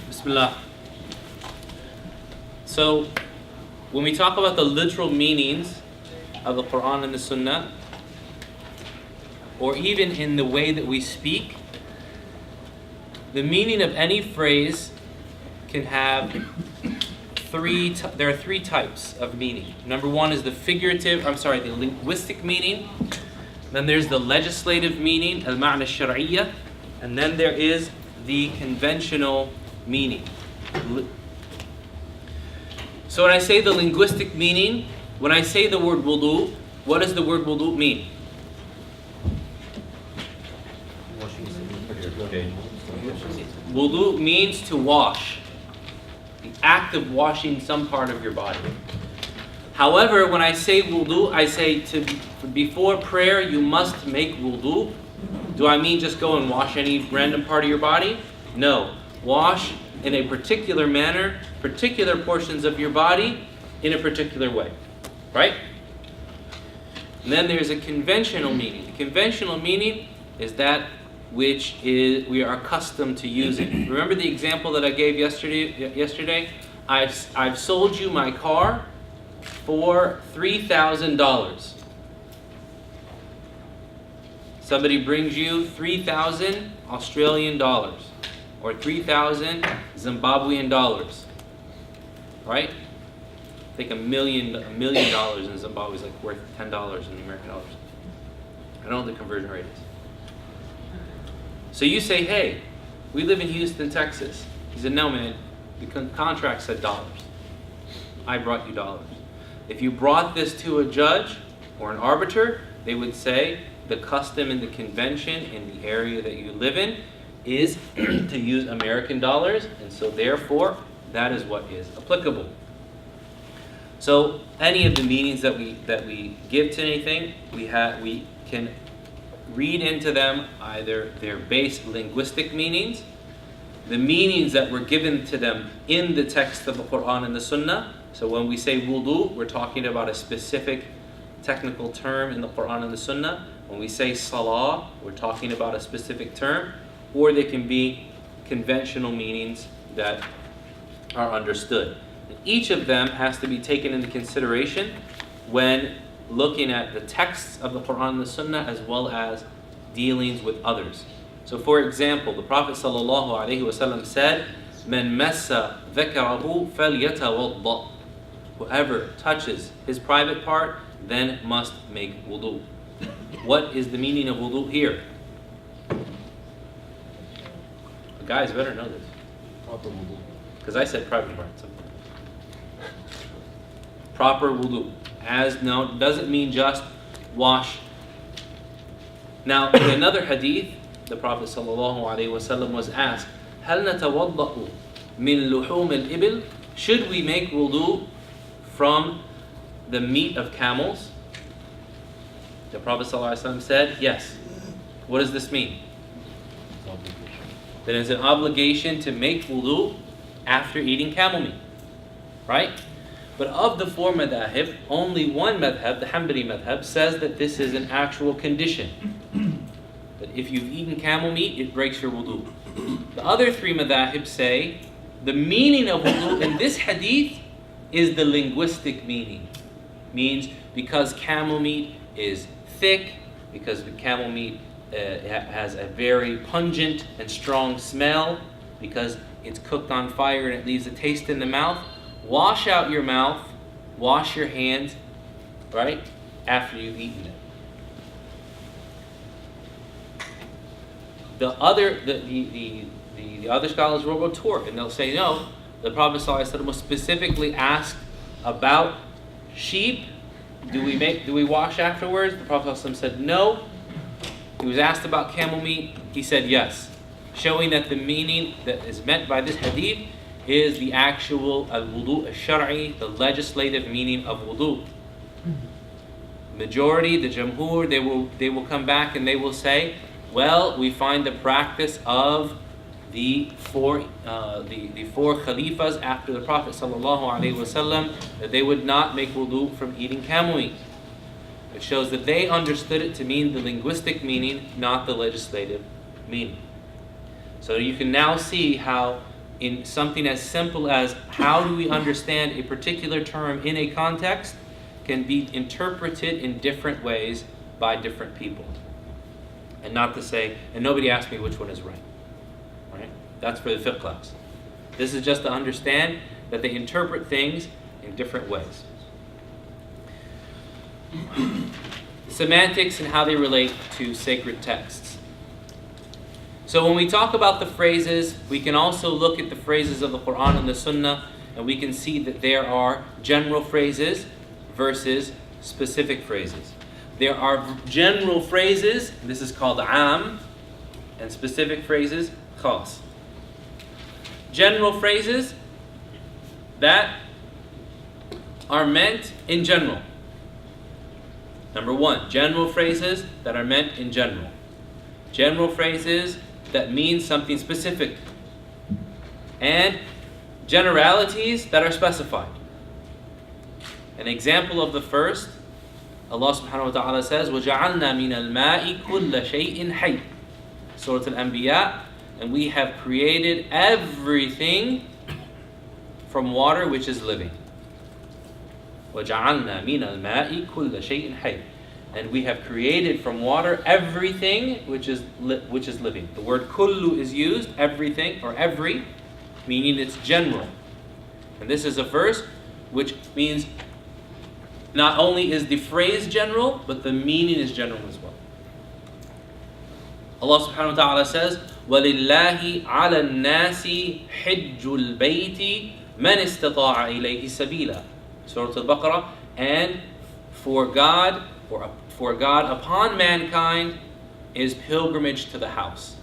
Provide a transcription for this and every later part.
Bismillah. So, when we talk about the literal meanings of the Quran and the Sunnah, or even in the way that we speak, the meaning of any phrase can have there are three types of meaning. Number one is the linguistic meaning. Then there's the legislative meaning, al-ma'na al-shar'iyya, and then there is the conventional meaning. So when I say the linguistic meaning, when I say the word wudu, what does the word wudu mean? Wudu means to wash. The act of washing some part of your body. However, when I say wudu, I say before prayer you must make wudu. Do I mean just go and wash any random part of your body? No. Wash in a particular manner, particular portions of your body in a particular way. Right? And then there's a conventional meaning. The conventional meaning is that which is we are accustomed to using. Remember the example that I gave yesterday? I've sold you my car for $3,000. Somebody brings you 3,000 Australian dollars or 3,000 Zimbabwean dollars. Right? I think $1 million in Zimbabwe is like worth $10 in American dollars. I don't know what the conversion rate is. So you say, hey, we live in Houston, Texas. He said, no, man, the contract said dollars. I brought you dollars. If you brought this to a judge or an arbiter, they would say the custom and the convention in the area that you live in is to use American dollars, and so therefore that is what is applicable. So any of the meanings that we give to anything, we can read into them either their base linguistic meanings, the meanings that were given to them in the text of the Quran and the Sunnah. So when we say wudu, we're talking about a specific technical term in the Quran and the Sunnah. When we say salah, we're talking about a specific term, or they can be conventional meanings that are understood. Each of them has to be taken into consideration when looking at the texts of the Quran and the Sunnah as well as dealings with others. So for example, the Prophet ﷺ said, "Man massa dhakarahu falyatawadda." Whoever touches his private part then must make wudu. What is the meaning of wudu here? The guys better know this. Proper wudu. Because I said private part. So. Proper wudu. Doesn't mean just wash. Now, in another hadith, the Prophet ﷺ was asked, هل نتوضأ من لحوم الإبل? Should we make wudu from the meat of camels? The Prophet ﷺ said, yes. What does this mean? That it's an obligation to make wudu after eating camel meat. Right? But of the four madhahib, only one madhab, the Hanbali madhab, says that this is an actual condition. That if you've eaten camel meat, it breaks your wudu. The other three madhahib say the meaning of wudu in this hadith is the linguistic meaning. Means because camel meat is thick, because the camel meat has a very pungent and strong smell, because it's cooked on fire and it leaves a taste in the mouth, wash out your mouth, wash your hands, right, after you've eaten it. The other scholars will retort and they'll say, no, the Prophet ﷺ was specifically asked about sheep. Do we wash afterwards? The Prophet ﷺ said no. He was asked about camel meat. He said yes, showing that the meaning that is meant by this hadith is the actual al-wudu al-shar'i, the legislative meaning of wudu. Majority, the jamhur, they will come back and they will say, well, we find the practice of the four khalifas after the Prophet ﷺ that they would not make wudu from eating camel meat. It shows that they understood it to mean the linguistic meaning, not the legislative meaning. So you can now see how in something as simple as how do we understand a particular term in a context can be interpreted in different ways by different people. And not to say, and nobody asked me which one is right. Right? That's for the fiqh class. This is just to understand that they interpret things in different ways. Semantics and how they relate to sacred texts. So when we talk about the phrases, we can also look at the phrases of the Quran and the Sunnah, and we can see that there are general phrases versus specific phrases. There are general phrases, this is called am, and specific phrases, khas. General phrases that are meant in general. Number one, general phrases that are meant in general. General phrases that mean something specific. And generalities that are specified. An example of the first, Allah subhanahu wa ta'ala says, وَجَعَلْنَا مِنَ الْمَاءِ كُلَّ شَيْءٍ حَيٍّ. Surah Al-Anbiya, and we have created everything from water which is living. وَجَعَلْنَا مِنَ الْمَاءِ كُلَّ شَيْءٍ حَيٍّ. And we have created from water everything which is living. The word kullu is used, everything, or every, meaning it's general. And this is a verse which means not only is the phrase general, but the meaning is general as well. Allah subhanahu wa ta'ala says, وَلِلَّهِ عَلَى النَّاسِ حِجُّ الْبَيْتِ مَنِ اسْتَطَاعَ إِلَيْهِ سَبِيلًا. Surah Al-Baqarah. And for God upon mankind is pilgrimage to the house.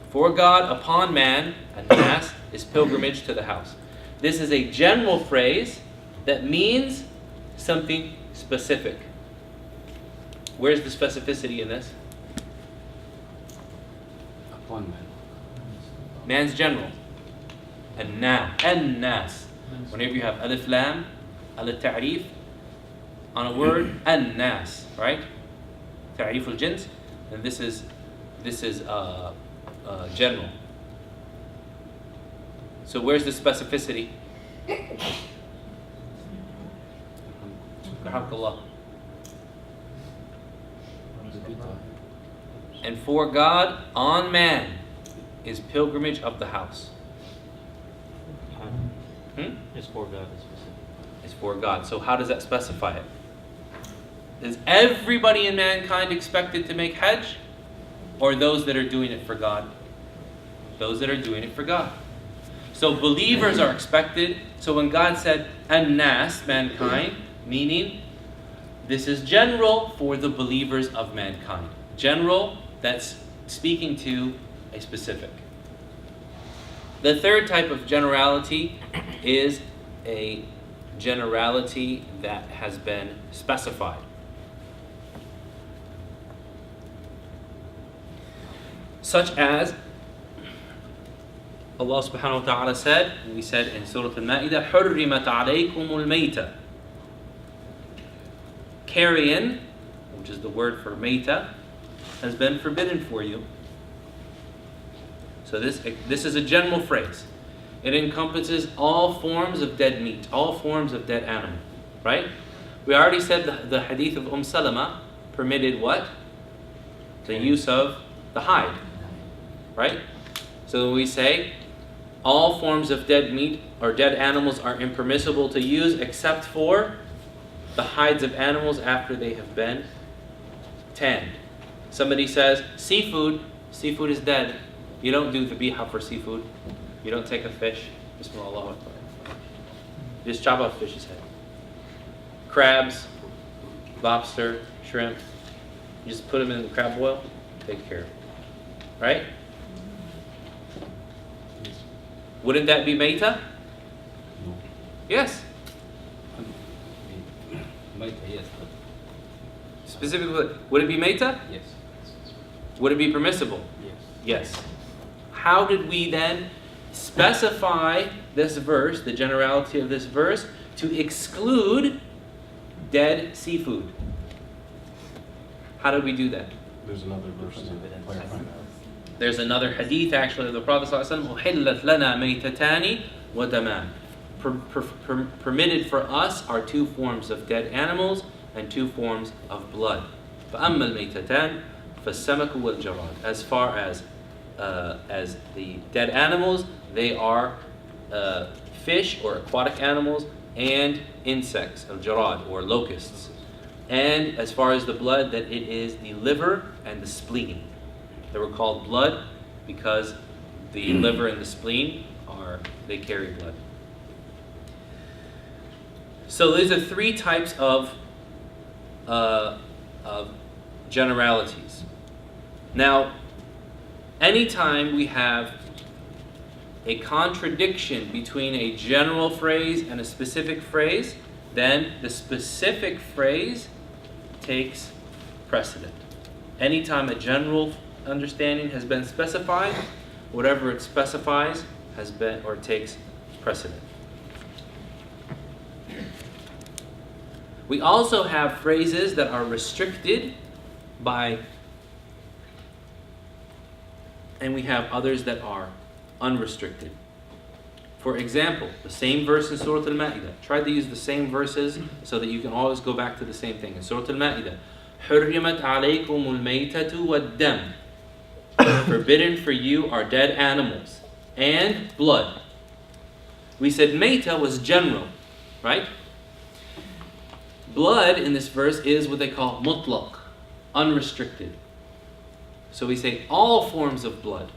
For God upon man, an-nas, is pilgrimage to the house. This is a general phrase that means something specific. Where's the specificity in this? Upon man. Man's general. An-nas. Whenever you have alif lam, al-ta'rif, on a word, an-nas, right? Ta'rif al-jins, and this is general. So where's the specificity? And for God on man is pilgrimage of the house. It's for God. It's specific. It's for God. So how does that specify it? Is everybody in mankind expected to make Hajj? Or those that are doing it for God? Those that are doing it for God. So believers are expected. So when God said, an-nas, mankind, meaning this is general for the believers of mankind. General, that's speaking to a specific. The third type of generality is a generality that has been specified. Such as Allah subhanahu wa ta'ala said, and we said in Surah Al-Ma'idah, حُرِّمَتْ عَلَيْكُمُ الْمَيْتَةِ. Carrion, which is the word for mayta, has been forbidden for you. So this is a general phrase. It encompasses all forms of dead meat, all forms of dead animal, right? We already said the hadith of Salama permitted what? The use of the hide, right? So we say all forms of dead meat or dead animals are impermissible to use except for the hides of animals after they have been tanned. Somebody says, seafood is dead. You don't do the biha for seafood. You don't take a fish. Bismillah. Just chop off fish's head. Crabs, lobster, shrimp. You just put them in the crab boil. Take care of it. Right? Wouldn't that be Mayta? No. Yes. Mayta, yes. Specifically, would it be Mayta? Yes. Would it be permissible? Yes. Yes. How did we then specify this verse, the generality of this verse, to exclude dead seafood? How did we do that? There's another verse that clarifies that. There's another hadith actually of the Prophet ﷺ, أُحِلَّتْ لَنَا مَيْتَتَانِ وَدَمَانِ. Permitted for us are two forms of dead animals and two forms of blood. فَأَمَّا الْمَيْتَتَانِ فَالسَّمَكُ وَالْجَرَادُ. As far as the dead animals, they are fish or aquatic animals and insects, al-jarad or locusts. And as far as the blood, that it is the liver and the spleen. They were called blood because the liver and the spleen they carry blood. So these are three types of generalities. Now, anytime we have a contradiction between a general phrase and a specific phrase, then the specific phrase takes precedent. Anytime a general understanding has been specified, whatever it specifies has been or takes precedent. We also have phrases that are restricted and we have others that are unrestricted. For example, the same verse in Surah Al-Ma'idah. Try to use the same verses so that you can always go back to the same thing. In Surah Al-Ma'idah, حُرِّمَتْ عَلَيْكُمُ الْمَيْتَةُ وَالدَّمُ. Forbidden for you are dead animals and blood. We said mayta was general, right? Blood in this verse is what they call mutlaq, unrestricted. So we say all forms of blood,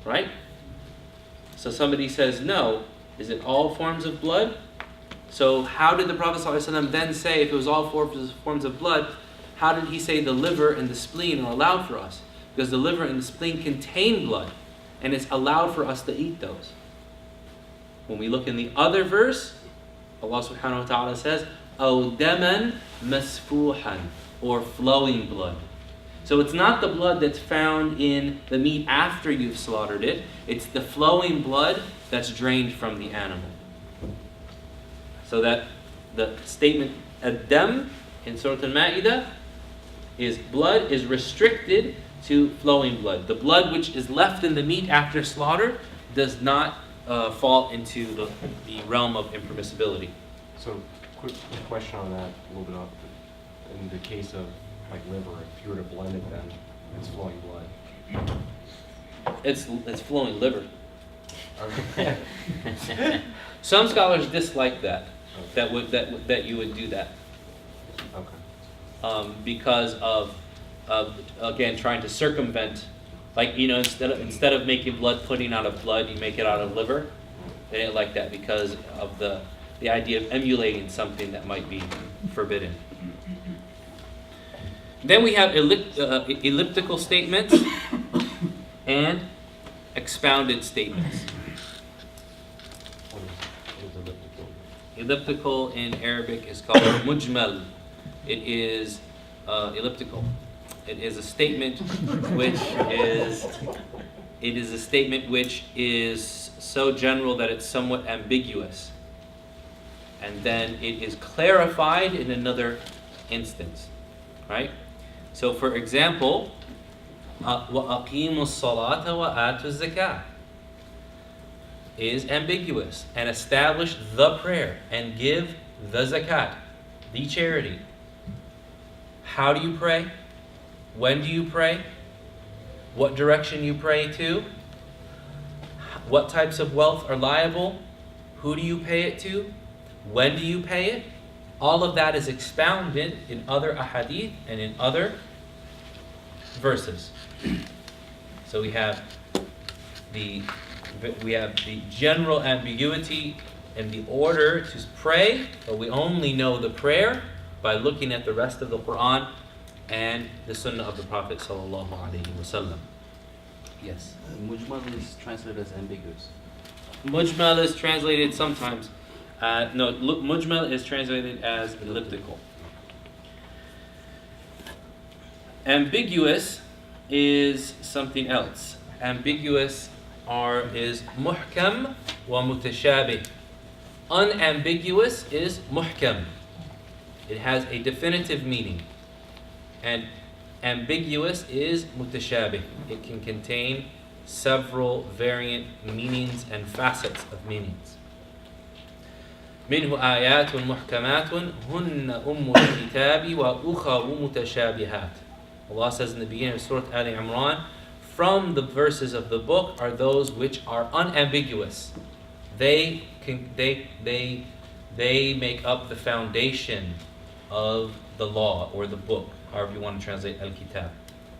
right? So somebody says no, is it all forms of blood? So how did the Prophet ﷺ then say, if it was all forms of blood, how did he say the liver and the spleen are allowed for us? Because the liver and the spleen contain blood, and it's allowed for us to eat those. When we look in the other verse, Allah subhanahu wa ta'ala says, أَوْ دَمًا مَسْفُوحًا, or flowing blood. So it's not the blood that's found in the meat after you've slaughtered it, it's the flowing blood that's drained from the animal. So that the statement ad-dam in Surah Al-Ma'idah is blood is restricted to flowing blood. The blood which is left in the meat after slaughter does not fall into the realm of impermissibility. So, quick question on that, a little bit up. In the case of like liver, if you were to blend it, then it's flowing blood. It's flowing liver. Okay. Some scholars dislike that. Okay. That you would do that. Okay. Because of again trying to circumvent, like instead of making blood pudding out of blood, you make it out of liver. They didn't like that because of the idea of emulating something that might be forbidden. Then we have elliptical statements and expounded statements. What is elliptical? Elliptical in Arabic is called mujmal. It is elliptical. It is a statement which is so general that it's somewhat ambiguous, and then it is clarified in another instance, right? So, for example, وَأَقِيمُوا الصَّلَاةَ وَآتُوا الزَّكَاةَ is ambiguous, and establish the prayer and give the zakat, the charity. How do you pray? When do you pray? What direction you pray to? What types of wealth are liable? Who do you pay it to? When do you pay it? All of that is expounded in other ahadith and in other verses. So we have the general ambiguity in the order to pray, but we only know the prayer by looking at the rest of the Quran and the Sunnah of the Prophet sallallahu alaihi wasallam. Yes. Mujmal is translated as ambiguous. Mujmal is translated sometimes. Mujmal is translated as elliptical. Ambiguous is something else. Ambiguous is muhkam wa mutashabih. Unambiguous is muhkam. It has a definitive meaning. And ambiguous is mutashabih. It can contain several variant meanings and facets of meanings. منه آيات محكمات هن أم الكتاب وأخر متشابهات. Allah says in the beginning of Surah Al Imran, from the verses of the book are those which are unambiguous. They make up the foundation of the law or the book, however you want to translate al-kitab.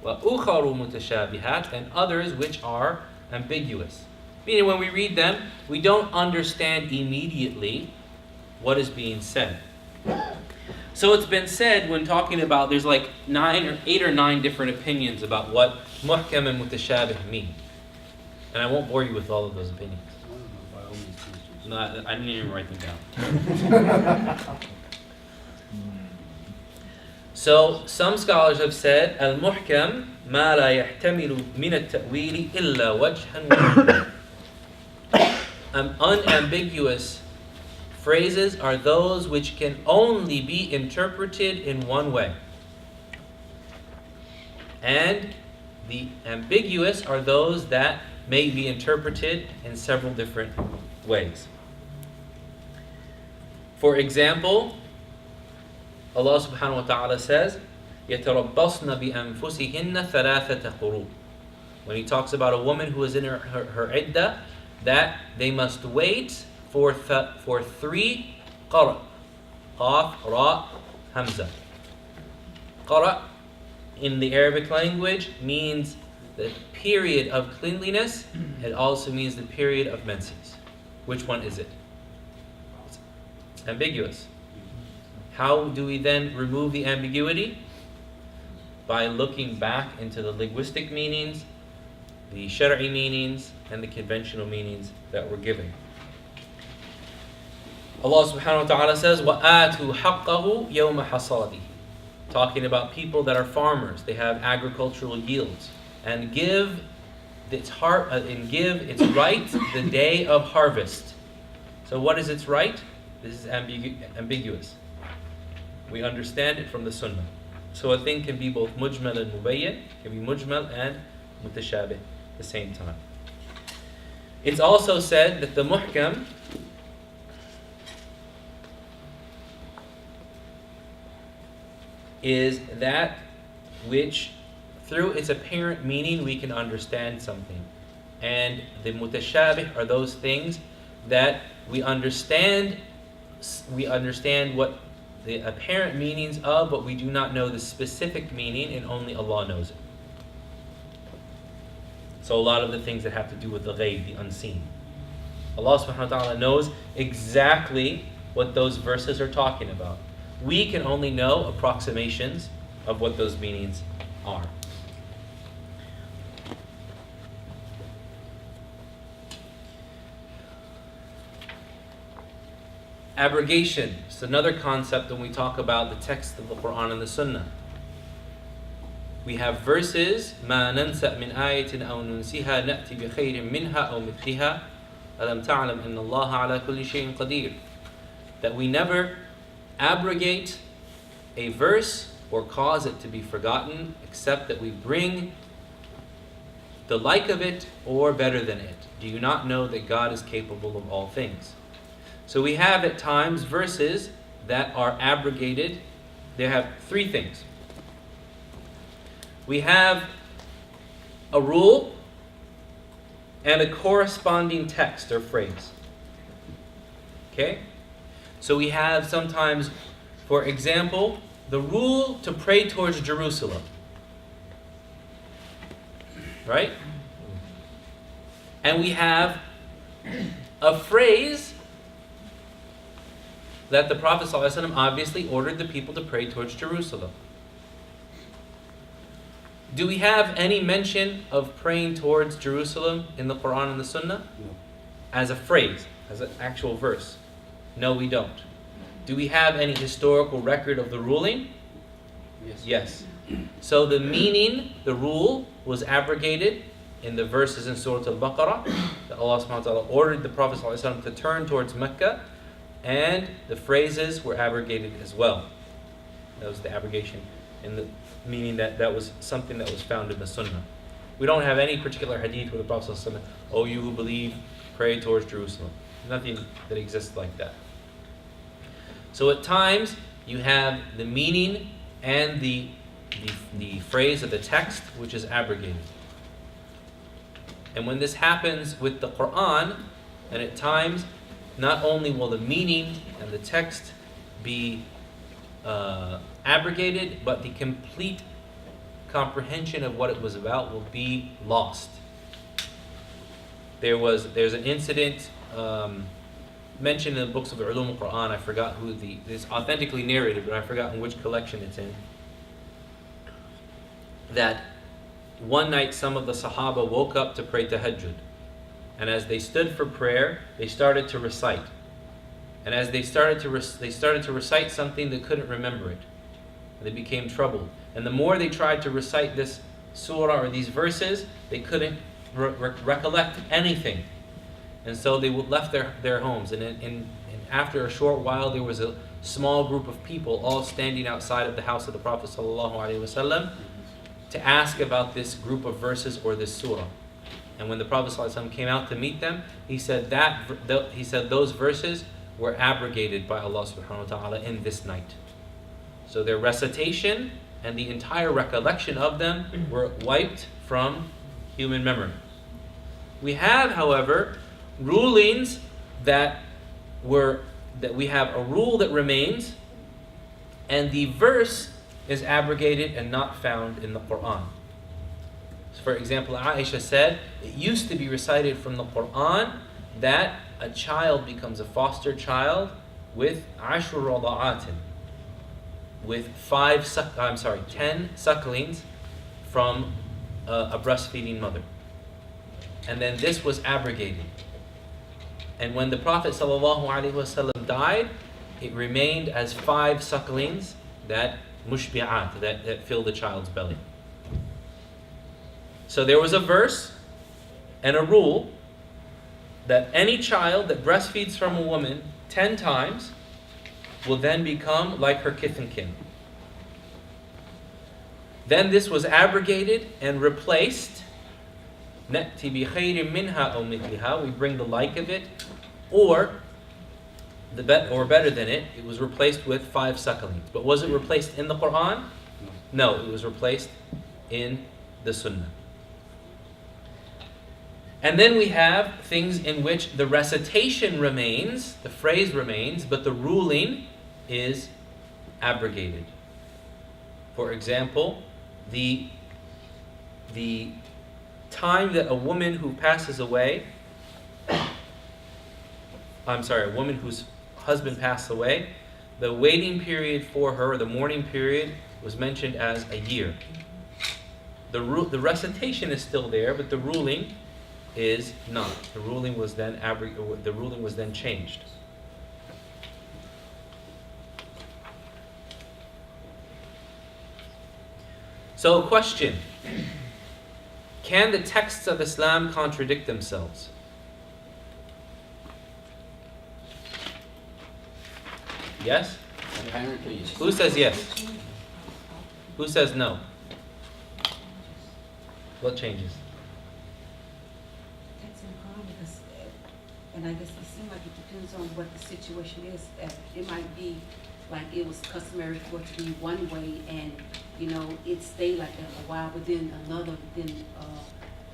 وَأُخَرُ مُتَشَابِهَاتٍ, and others which are ambiguous. Meaning when we read them, we don't understand immediately what is being said. So it's been said when talking about, there's like 8 or 9 different opinions about what muhkam and mutashabih mean. And I won't bore you with all of those opinions. By all means, please do. No, I didn't even write them down. So some scholars have said, al-muhkam ma la yahtamilu min at-ta'wili illa wajhan wahid. Unambiguous phrases are those which can only be interpreted in one way. And the ambiguous are those that may be interpreted in several different ways. For example, Allah subhanahu wa ta'ala says, يَتَرَبَّصْنَ بِأَنفُسِهِنَّ ثَلَاثَةَ قُرُوءٍ. When he talks about a woman who is in her iddah, that they must wait for 3 qara. Qaf, ra, hamza. Qara in the Arabic language means the period of cleanliness. It also means the period of menses. Which one is it? It's ambiguous. How do we then remove the ambiguity? By looking back into the linguistic meanings, the shar'i meanings, and the conventional meanings that we're giving. Allah subhanahu wa ta'ala says, وَآتُوا حَقَّهُ يَوْمَ حَصَادِهِ. Talking about people that are farmers, they have agricultural yields, and give its right the day of harvest. So what is its right? This is ambiguous. We understand it from the Sunnah. So a thing can be both mujmal and mubayyan, can be mujmal and mutashabih at the same time. It's also said that the muhkam is that which, through its apparent meaning, we can understand something. And the mutashabih are those things that we understand what the apparent meanings of, but we do not know the specific meaning, and only Allah knows it. So a lot of the things that have to do with the ghaib, the unseen. Allah subhanahu wa ta'ala knows exactly what those verses are talking about. We can only know approximations of what those meanings are. Abrogation is another concept when we talk about the text of the Quran and the Sunnah. We have verses, مَا نَنْسَأْ مِنْ آيَةٍ أَوْ نُنْسِهَا نَأْتِ بِخَيْرٍ مِنْهَا أَوْ مِثْلِهَا أَلَمْ تَعْلَمْ إِنَّ اللَّهَ عَلَى كُلِّ شَيْءٍ قَدِيرٌ. That we never abrogate a verse or cause it to be forgotten, except that we bring the like of it or better than it. Do you not know that God is capable of all things? So we have at times verses that are abrogated. They have 3 things. We have a rule and a corresponding text or phrase. Okay? So we have sometimes, for example, the rule to pray towards Jerusalem. Right? And we have a phrase that the Prophet ﷺ obviously ordered the people to pray towards Jerusalem. Do we have any mention of praying towards Jerusalem in the Quran and the Sunnah? No. As a phrase, as an actual verse? No, we don't. Do we have any historical record of the ruling? Yes. Yes. So the meaning, the rule, was abrogated in the verses in Surah Al-Baqarah that Allah subhanahu wa ta'ala ordered the Prophet ﷺ to turn towards Mecca, and the phrases were abrogated as well. That was the abrogation meaning that that was something that was found in the Sunnah. We don't have any particular hadith where the Prophet said, "Oh, you who believe, pray towards Jerusalem." Nothing that exists like that. So at times you have the meaning and the phrase of the text which is abrogated. And when this happens with the Quran, and at times not only will the meaning and the text be abrogated, but the complete comprehension of what it was about will be lost. There's an incident mentioned in the books of the Ulum al-Quran. I forgot who it's authentically narrated, but I forgot in which collection it's in. That one night some of the Sahaba woke up to pray tahajjud, and as they stood for prayer, they started to recite. And as they started to recite something, they couldn't remember it. They became troubled. And the more they tried to recite this surah or these verses, they couldn't recollect anything. And so they left their homes. And after a short while, there was a small group of people all standing outside of the house of the Prophet ﷺ to ask about this group of verses or this surah. And when the Prophet ﷺ came out to meet them, he said those verses were abrogated by Allah subhanahu wa ta'ala in this night. So their recitation and the entire recollection of them were wiped from human memory. We have, however, rulings that we have a rule that remains, and the verse is abrogated and not found in the Quran. So for example, Aisha said, it used to be recited from the Quran that a child becomes a foster child with 10 sucklings from a breastfeeding mother. And then this was abrogated. And when the Prophet ﷺ died, it remained as 5 sucklings that mushbi'at, that fill the child's belly. So there was a verse and a rule that any child that breastfeeds from a woman 10 times will then become like her kith and kin. Then this was abrogated and replaced. نَأْتِ بِخَيْرٍ مِّنْهَا أَوْ مِثْلِهَا. We bring the like of it, or better than it. It was replaced with 5 sucklings. But was it replaced in the Quran? No, it was replaced in the Sunnah. And then we have things in which the recitation remains, the phrase remains, but the ruling is abrogated. For example, the time that a woman who passes away, a woman whose husband passed away, the waiting period for her, the mourning period, was mentioned as a year. The recitation is still there, but the ruling is not. The ruling was then changed. So, a question: can the texts of Islam contradict themselves? Yes? Apparently, yes. Who says yes? Who says no? What changes? That's in common because, and I guess it seems like it depends on what the situation is. It might be like it was customary for it to be one way, and it stayed like that a while, but then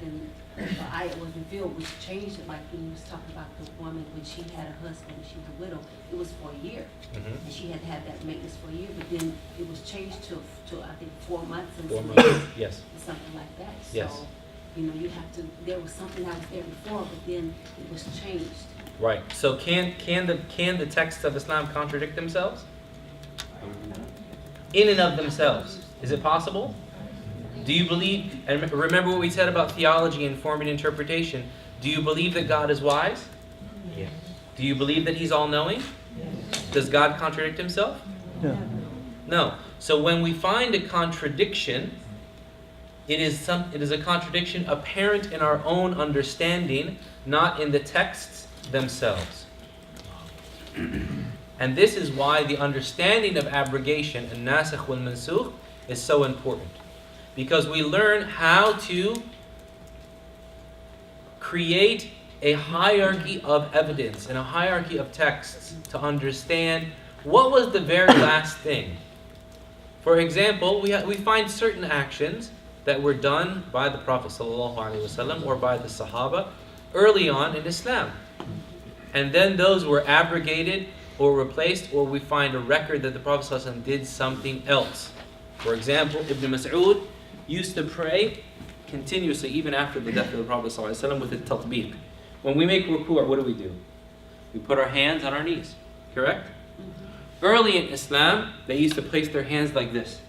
the ayat was revealed, which changed it. Like when you was talking about the woman when she had a husband and she was a widow, it was for a year, and she had had that maintenance for a year. But then it was changed to I think 4 months and 4 months. Yes. something like that. Yes. So you have to. There was something that was there before, but then it was changed. Right. So can the texts of Islam contradict themselves? In and of themselves. Is it possible? Do you believe, and remember what we said about theology and form and interpretation, do you believe that God is wise? Yes. Do you believe that He's all-knowing? Yes. Does God contradict Himself? No. No. So when we find a contradiction, it is a contradiction apparent in our own understanding, not in the texts themselves. And this is why the understanding of abrogation and nasikh wal mansukh is so important, because we learn how to create a hierarchy of evidence and a hierarchy of texts to understand what was the very last thing. For example, we find certain actions that were done by the Prophet ﷺ or by the Sahaba early on in Islam. And then those were abrogated or replaced, or we find a record that the Prophet ﷺ did something else. For example, Ibn Mas'ud used to pray continuously even after the death of the Prophet ﷺ with the tatbiq. When we make ruku', what do? We put our hands on our knees, correct? Early in Islam, they used to place their hands like this.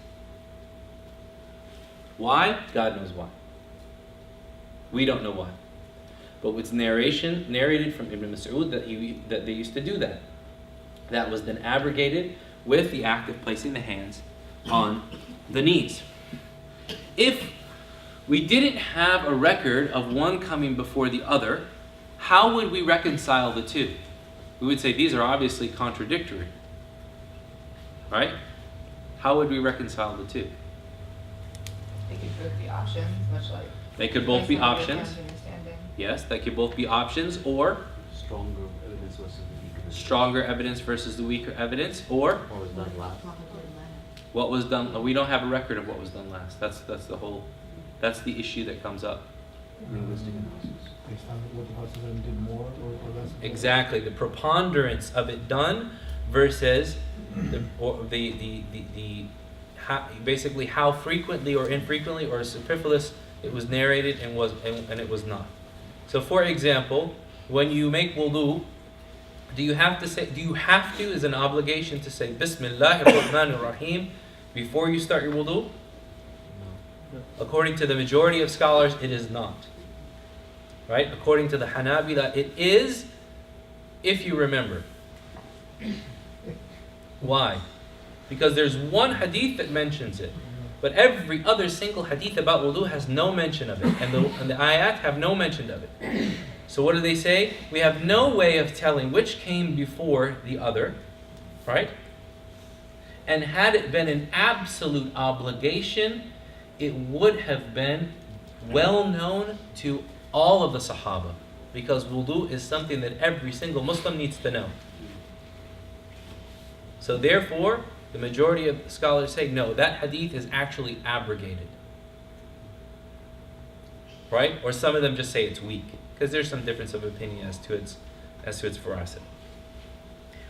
Why? God knows why. We don't know why. But it's narrated from Ibn Mas'ud that they used to do that. That was then abrogated with the act of placing the hands on the knees. If we didn't have a record of one coming before the other, how would we reconcile the two? We would say these are obviously contradictory. Right? How would we reconcile the two? They could both be options, much like. They could both be options. Understanding. Yes, they could both be options, or Stronger evidence versus the weaker. stronger evidence versus the weaker evidence, or What was done last. what was done. We don't have a record of what was done last. That's the issue that comes up. Linguistic analysis. Based on what the Prophet did more or less? Exactly, the preponderance of it done versus basically how frequently or infrequently or superfluous it was narrated and it was not. So, for example, when you make wudu, do you have to, is an obligation to say Bismillahir Rahmanir Rahim before you start your wudu? No. According to the majority of scholars, it is not. Right? According to the Hanabila, it is if you remember. Why? Because there's one hadith that mentions it, but every other single hadith about wudu has no mention of it, and the ayat have no mention of it. So what do they say? We have no way of telling which came before the other, right? And had it been an absolute obligation, it would have been well known to all of the Sahaba, because wudu is something that every single Muslim needs to know. So therefore, the majority of scholars say, no, that hadith is actually abrogated. Right? Or some of them just say it's weak, because there's some difference of opinion as to its veracity.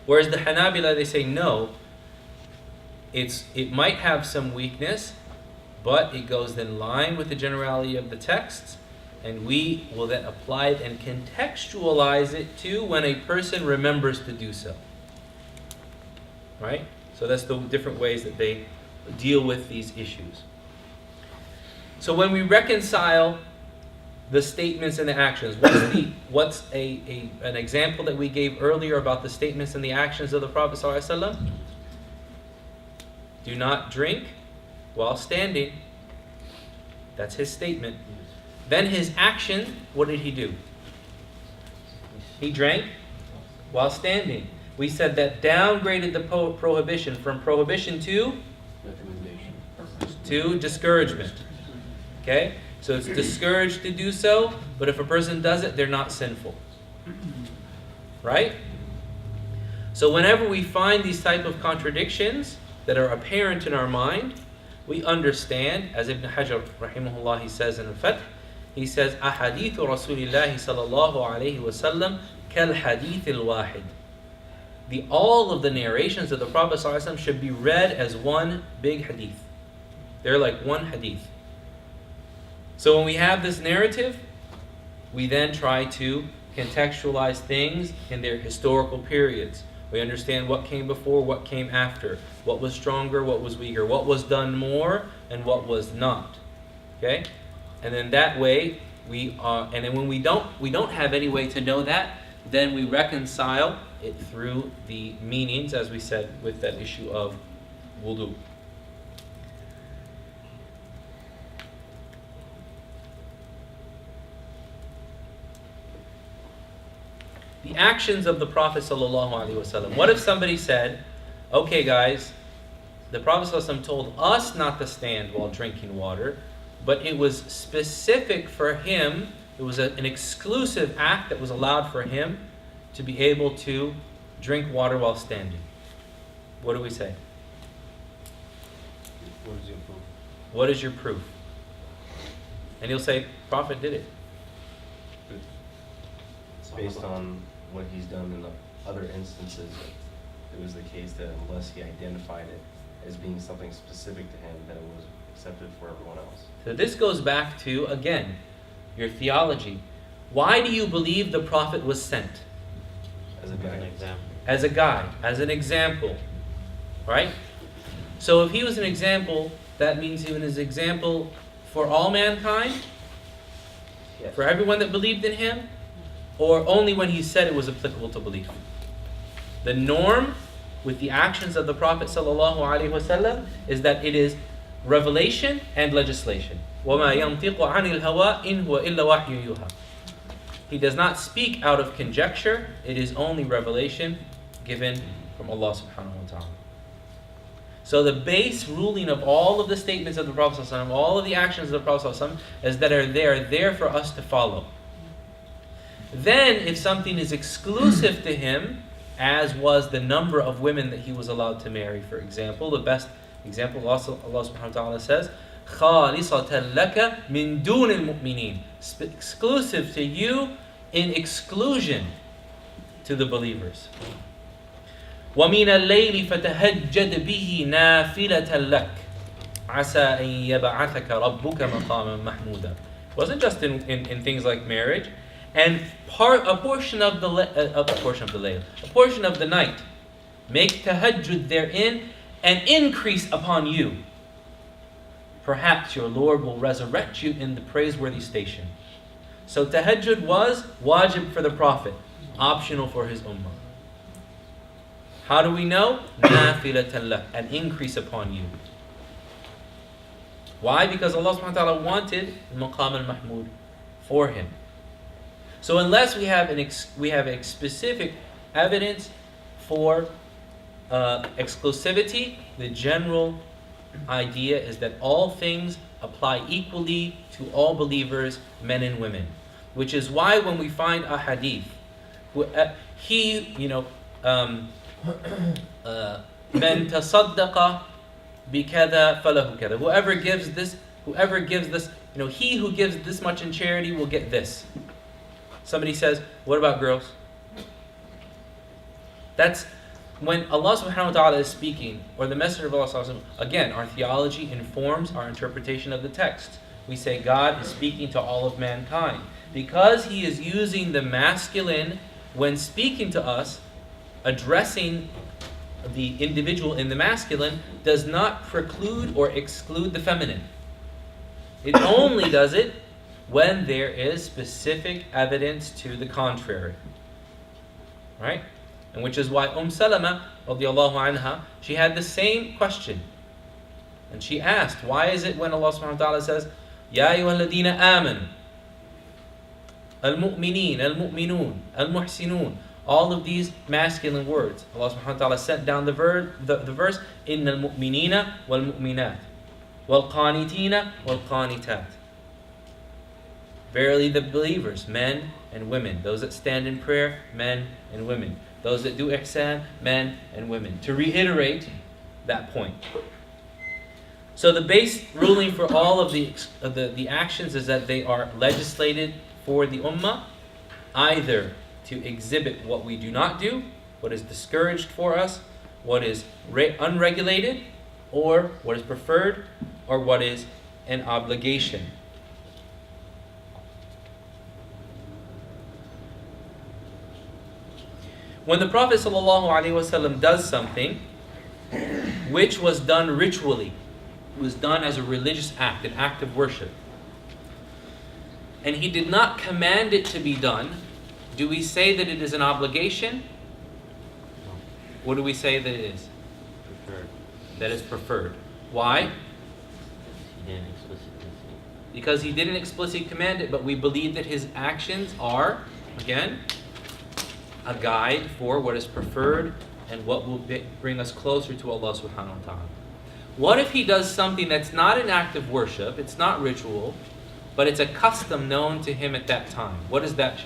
Whereas the Hanabila, they say, no, it might have some weakness, but it goes in line with the generality of the texts, and we will then apply it and contextualize it to when a person remembers to do so. Right? So that's the different ways that they deal with these issues. So when we reconcile the statements and the actions, what's an example that we gave earlier about the statements and the actions of the Prophet ﷺ? Do not drink while standing. That's his statement. Then his action, what did he do? He drank while standing. We said that downgraded the prohibition from prohibition to discouragement. Okay? So it's discouraged to do so, but if a person does it, they're not sinful. Right? So whenever we find these type of contradictions that are apparent in our mind, we understand, as Ibn Hajar rahimahullah, he says in Al-Fath, he says, أحاديث رسول الله صلى الله عليه وسلم كالحديث الواحد. All of the narrations of the Prophet ﷺ should be read as one big hadith. They're like one hadith. So when we have this narrative, we then try to contextualize things in their historical periods. We understand what came before, what came after, what was stronger, what was weaker, what was done more, and what was not. Okay? And then that way, and then when we don't have any way to know that, then we reconcile it through the meanings, as we said, with that issue of wudu. The actions of the Prophet ﷺ. What if somebody said, okay guys, the Prophet ﷺ told us not to stand while drinking water, but it was specific for him. It was an exclusive act that was allowed for him to be able to drink water while standing. What do we say? What is your proof? What is your proof? And he'll say, Prophet did it. It's based on what he's done in the other instances. It was the case that unless he identified it as being something specific to him, then it was accepted for everyone else. So this goes back to, again, your theology. Why do you believe the Prophet was sent? As a An guide. example. As a guide, as an example. Right? So if he was an example, that means he was an example for all mankind? Yes. For everyone that believed in him? Or only when he said it was applicable to belief? The norm with the actions of the Prophet ﷺ is that it is revelation and legislation. وَمَا يَنْطِقُ عَنِ الْهَوَىٰ إِنْ هُوَ إِلَّا وَحْيٌ يُوحَىٰ. He does not speak out of conjecture. It is only revelation given from Allah subhanahu wa ta'ala. So the base ruling of all of the statements of the Prophet ﷺ, all of the actions of the Prophet ﷺ, is that they are there for us to follow. Then if something is exclusive to him, as was the number of women that he was allowed to marry, for example, the best example, Allah subhanahu wa ta'ala says, خَالِصَةً لَكَ مِن دُونِ الْمُؤْمِنِينَ, exclusive to you in exclusion to the believers. وَمِنَ اللَّيْلِ فَتَهَجَّدْ بِهِ نَافِلَةً لَكَ عَسَىٰ أَن يَبْعَثَكَ رَبُّكَ مَقَامًا مَحْمُودًا. It wasn't just in things like marriage. And a portion of the night, make tahajjud therein and increase upon you. Perhaps your Lord will resurrect you in the praiseworthy station. So tahajjud was wajib for the Prophet, optional for his ummah. How do we know? Nafilatan lak, an increase upon you. Why? Because Allah subhanahu wa ta'ala wanted maqam al-mahmud for him. So unless we have a specific evidence for exclusivity, the general idea is that all things apply equally to all believers, men and women. Which is why when we find a hadith, من تصدق بكذا فله كذا. Whoever gives this, he who gives this much in charity will get this. Somebody says, what about girls? That's when Allah subhanahu wa ta'ala is speaking, or the Messenger of Allah sallallahu alaihi wasallam, again, our theology informs our interpretation of the text. We say God is speaking to all of mankind. Because He is using the masculine when speaking to us, addressing the individual in the masculine does not preclude or exclude the feminine. It only does it when there is specific evidence to the contrary. Right? And which is why Salama radiallahu anha, she had the same question. And she asked, why is it when Allah subhanahu wa ta'ala says, Ya ayyuhalladhina amanu, al-mu'mineen, al-mu'minun, al-muhsinun, all of these masculine words, Allah subhanahu wa ta'ala sent down the verse, Inna al-mu'minina wal-mu'minat, wal-qanitina wal-qanitat. Verily the believers, men and women. Those that stand in prayer, men and women. Those that do ihsan, men and women. To reiterate that point. So the base ruling for all of the actions is that they are legislated for the ummah, either to exhibit what we do not do, what is discouraged for us, what is unregulated, or what is preferred, or what is an obligation. When the Prophet ﷺ does something which was done ritually, was done as a religious act, an act of worship, and he did not command it to be done, do we say that it is an obligation? No. What do we say that it is? Preferred. That is preferred. Why? He didn't explicitly say. Because he didn't explicitly command it, but we believe that his actions are, again, a guide for what is preferred and what will bring us closer to Allah subhanahu wa ta'ala. What if he does something that's not an act of worship, it's not ritual, but it's a custom known to him at that time? What does that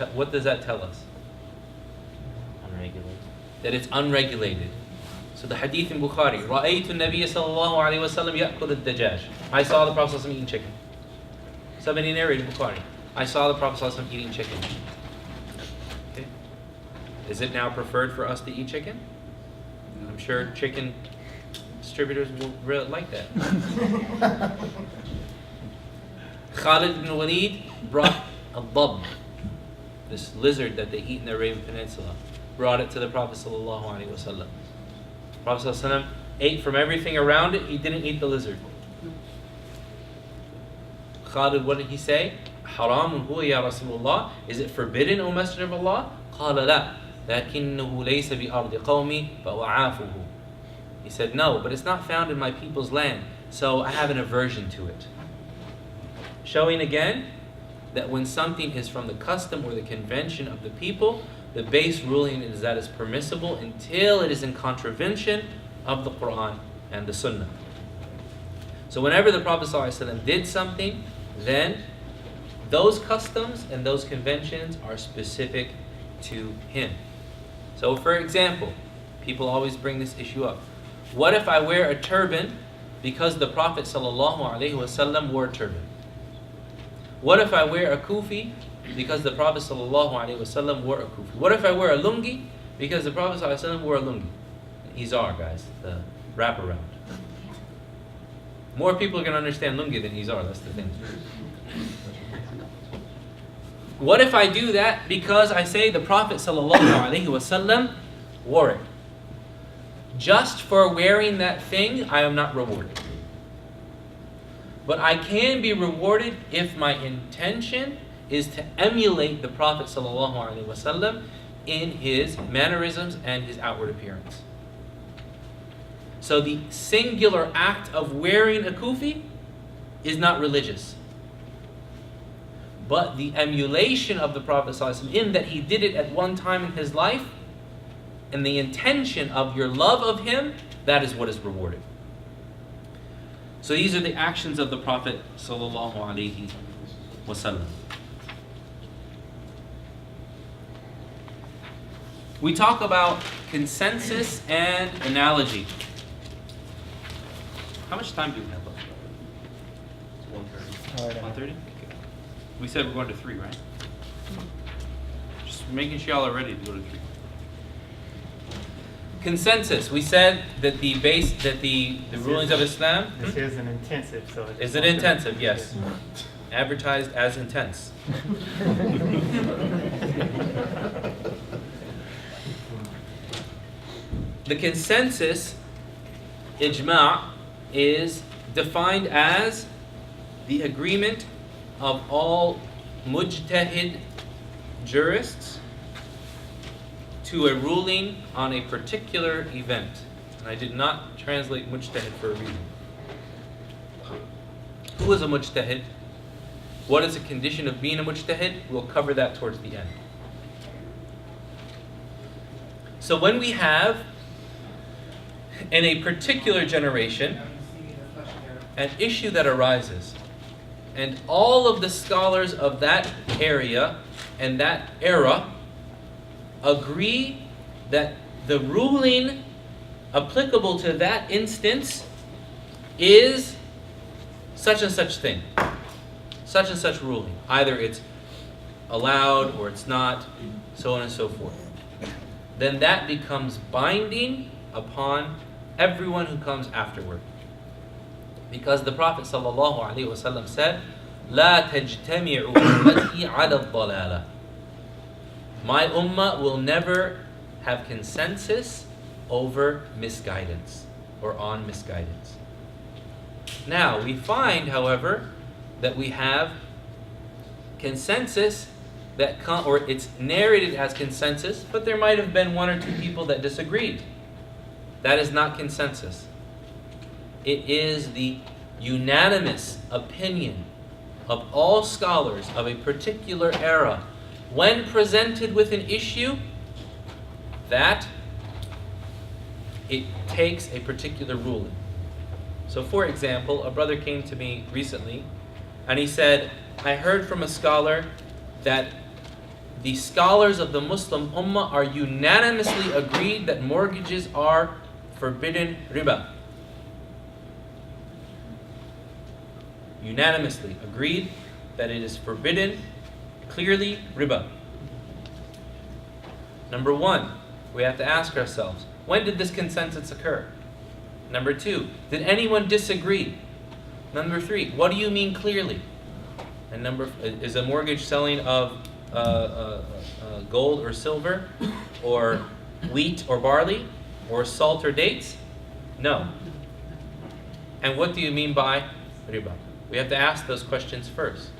tell us? Unregulated. That it's unregulated. So the hadith in Bukhari, رَأَيْتُ النَّبِيَّ صَلَى اللَّهُ عَلَيْهِ وَسَلَّمْ يَأْكُلُ الدَّجَاجِ. I saw the Prophet ﷺ eating chicken. Somebody narrated in Bukhari, I saw the Prophet ﷺ eating chicken. Okay. Is it now preferred for us to eat chicken? I'm sure chicken distributors will really like that. Khalid ibn Walid brought a dab, this lizard that they eat in the Arabian Peninsula, brought it to the Prophet sallallahu alaihi wasallam. The Prophet sallallahu alaihi wasallam ate from everything around it. He didn't eat the lizard. Khalid, what did he say? Haramun huwa ya Rasulullah. Is it forbidden, O Messenger of Allah? Qala la, lakinnahu laysa bi ardi qawmi fa'wa'afuhu. He said, no, but it's not found in my people's land, so I have an aversion to it. Showing again that when something is from the custom or the convention of the people, the base ruling is that it's permissible until it is in contravention of the Quran and the Sunnah. So whenever the Prophet ﷺ did something, then those customs and those conventions are specific to him. So for example, people always bring this issue up. What if I wear a turban because the Prophet ﷺ wore a turban? What if I wear a kufi because the Prophet ﷺ wore a kufi? What if I wear a lungi because the Prophet ﷺ wore a lungi? Izar, guys, the wraparound. More people can understand lungi than izar, that's the thing. What if I do that because I say the Prophet ﷺ wore it? Just for wearing that thing, I am not rewarded. But I can be rewarded if my intention is to emulate the Prophet ﷺ in his mannerisms and his outward appearance. So the singular act of wearing a kufi is not religious. But the emulation of the Prophet ﷺ in that he did it at one time in his life, and the intention of your love of him, that is what is rewarded. So these are the actions of the Prophet sallallahu alaihi wasallam. We talk about consensus and analogy. How much time do we have left? 1:30. 1:30? We said we're going to 3, right? Just making sure y'all are ready to go to 3. Consensus. We said that the rulings of Islam. This is an intensive, so. Is it intensive? Yes. Advertised as intense. The consensus, ijma', is defined as the agreement of all mujtahid jurists to a ruling on a particular event. And I did not translate mujtahid for a reason. Who is a mujtahid? What is the condition of being a mujtahid? We'll cover that towards the end. So when we have, in a particular generation, an issue that arises, and all of the scholars of that area and that era agree that the ruling applicable to that instance is such and such thing, such and such ruling. Either it's allowed or it's not, so on and so forth. Then that becomes binding upon everyone who comes afterward. Because the Prophet ﷺ said, لا تجتمع أمتي على الضلالة. My ummah will never have consensus over misguidance or on misguidance. Now, we find, however, that we have consensus or it's narrated as consensus, but there might have been 1 or 2 people that disagreed. That is not consensus. It is the unanimous opinion of all scholars of a particular era when presented with an issue that it takes a particular ruling. So for example, a brother came to me recently and he said, I heard from a scholar that the scholars of the Muslim Ummah are unanimously agreed that mortgages are forbidden riba. Unanimously agreed that it is forbidden, clearly riba. Number one, we have to ask ourselves, when did this consensus occur? Number two, did anyone disagree? Number three, what do you mean clearly? And is a mortgage selling of gold or silver, or wheat or barley, or salt or dates? No. And what do you mean by riba? We have to ask those questions first.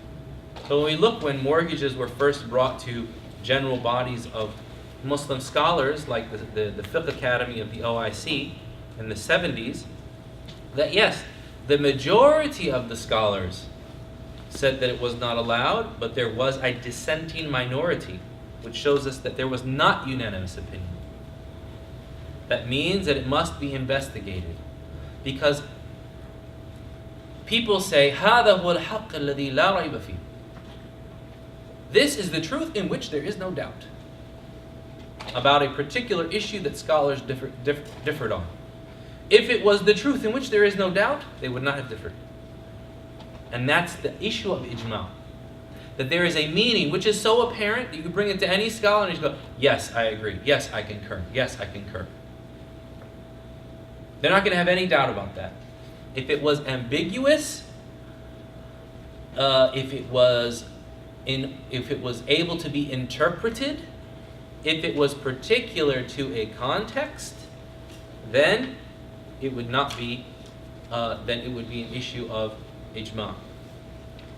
So when mortgages were first brought to general bodies of Muslim scholars, like the Fiqh Academy of the OIC in the 70s, that yes, the majority of the scholars said that it was not allowed, but there was a dissenting minority, which shows us that there was not unanimous opinion. That means that it must be investigated. Because people say, هَذَا هُوَ الْحَقِّ الَّذِي لَا رَيْبَ فِيهِ. This is the truth in which there is no doubt about a particular issue that scholars differed on. If it was the truth in which there is no doubt, they would not have differed. And that's the issue of ijma'. That there is a meaning which is so apparent that you can bring it to any scholar and you go, yes, I agree. Yes, I concur. Yes, I concur. They're not going to have any doubt about that. If it was ambiguous, if it was able to be interpreted, if it was particular to a context, then it would not be. Then it would be an issue of ijma'.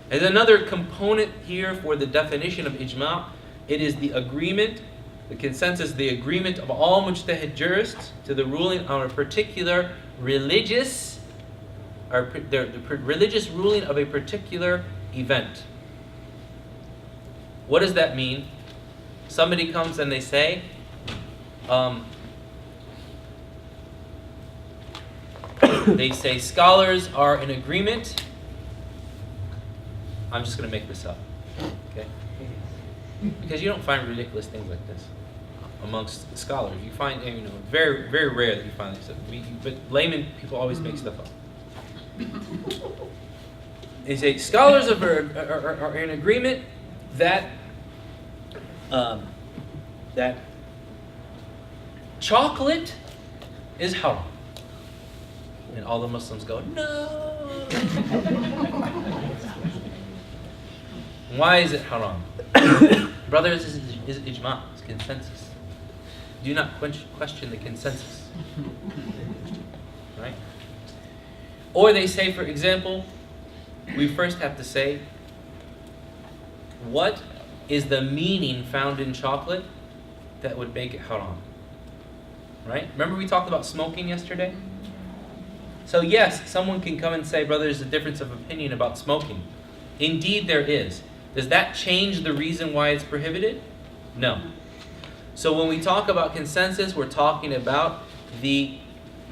There's another component here for the definition of ijma'. It is the agreement, the consensus, the agreement of all mujtahid jurists to the ruling on a particular religious, or the religious ruling of a particular event. What does that mean? Somebody comes and they say, scholars are in agreement. I'm just going to make this up, okay? Because you don't find ridiculous things like this amongst scholars. You find, very, very rare that you find this stuff. But layman people always make stuff up. They say scholars are in agreement that that chocolate is haram. And all the Muslims go, no. Why is it haram? Brothers, this is ijma', it's consensus. Do not question the consensus. Right? Or they say, for example, we first have to say, what is the meaning found in chocolate that would make it haram? Right? Remember we talked about smoking yesterday? So yes, someone can come and say, brother, there's a difference of opinion about smoking. Indeed there is. Does that change the reason why it's prohibited? No. So when we talk about consensus, we're talking about the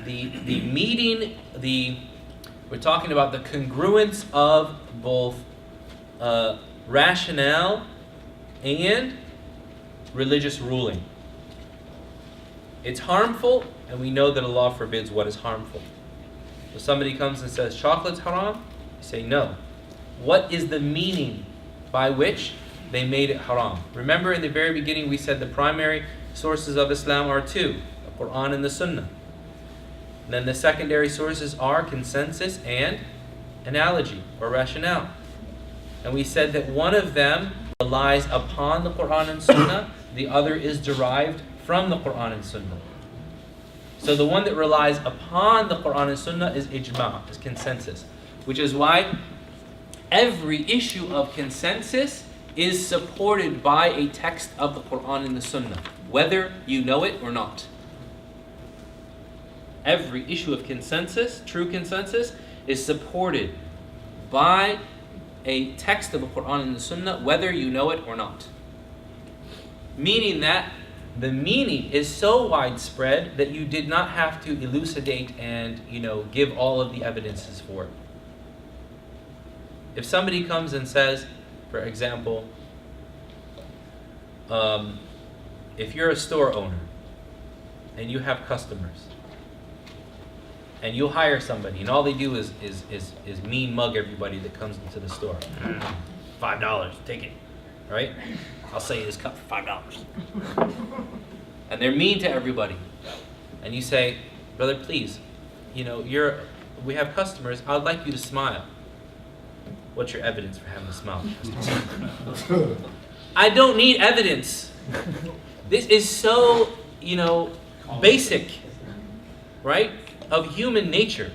meeting, we're talking about the congruence of both rationale and religious ruling. It's harmful, and we know that Allah forbids what is harmful. So somebody comes and says, chocolate's haram? You say, no. What is the meaning by which they made it haram? Remember in the very beginning we said the primary sources of Islam are two, the Quran and the Sunnah. And then the secondary sources are consensus and analogy or rationale. And we said that one of them relies upon the Quran and Sunnah, the other is derived from the Quran and Sunnah. So the one that relies upon the Quran and Sunnah is ijma', is consensus. Which is why every issue of consensus is supported by a text of the Quran and the Sunnah, whether you know it or not. Every issue of consensus, true consensus, is supported by a text of the Quran and the Sunnah, whether you know it or not. Meaning that the meaning is so widespread that you did not have to elucidate and, give all of the evidences for it. If somebody comes and says, for example, if you're a store owner and you have customers and you hire somebody and all they do is mean mug everybody that comes into the store. $5, take it, right? I'll sell you this cup for $5. And they're mean to everybody. And you say, brother, please, we have customers, I'd like you to smile. What's your evidence for having a smile? I don't need evidence. This is so, basic, right, of human nature.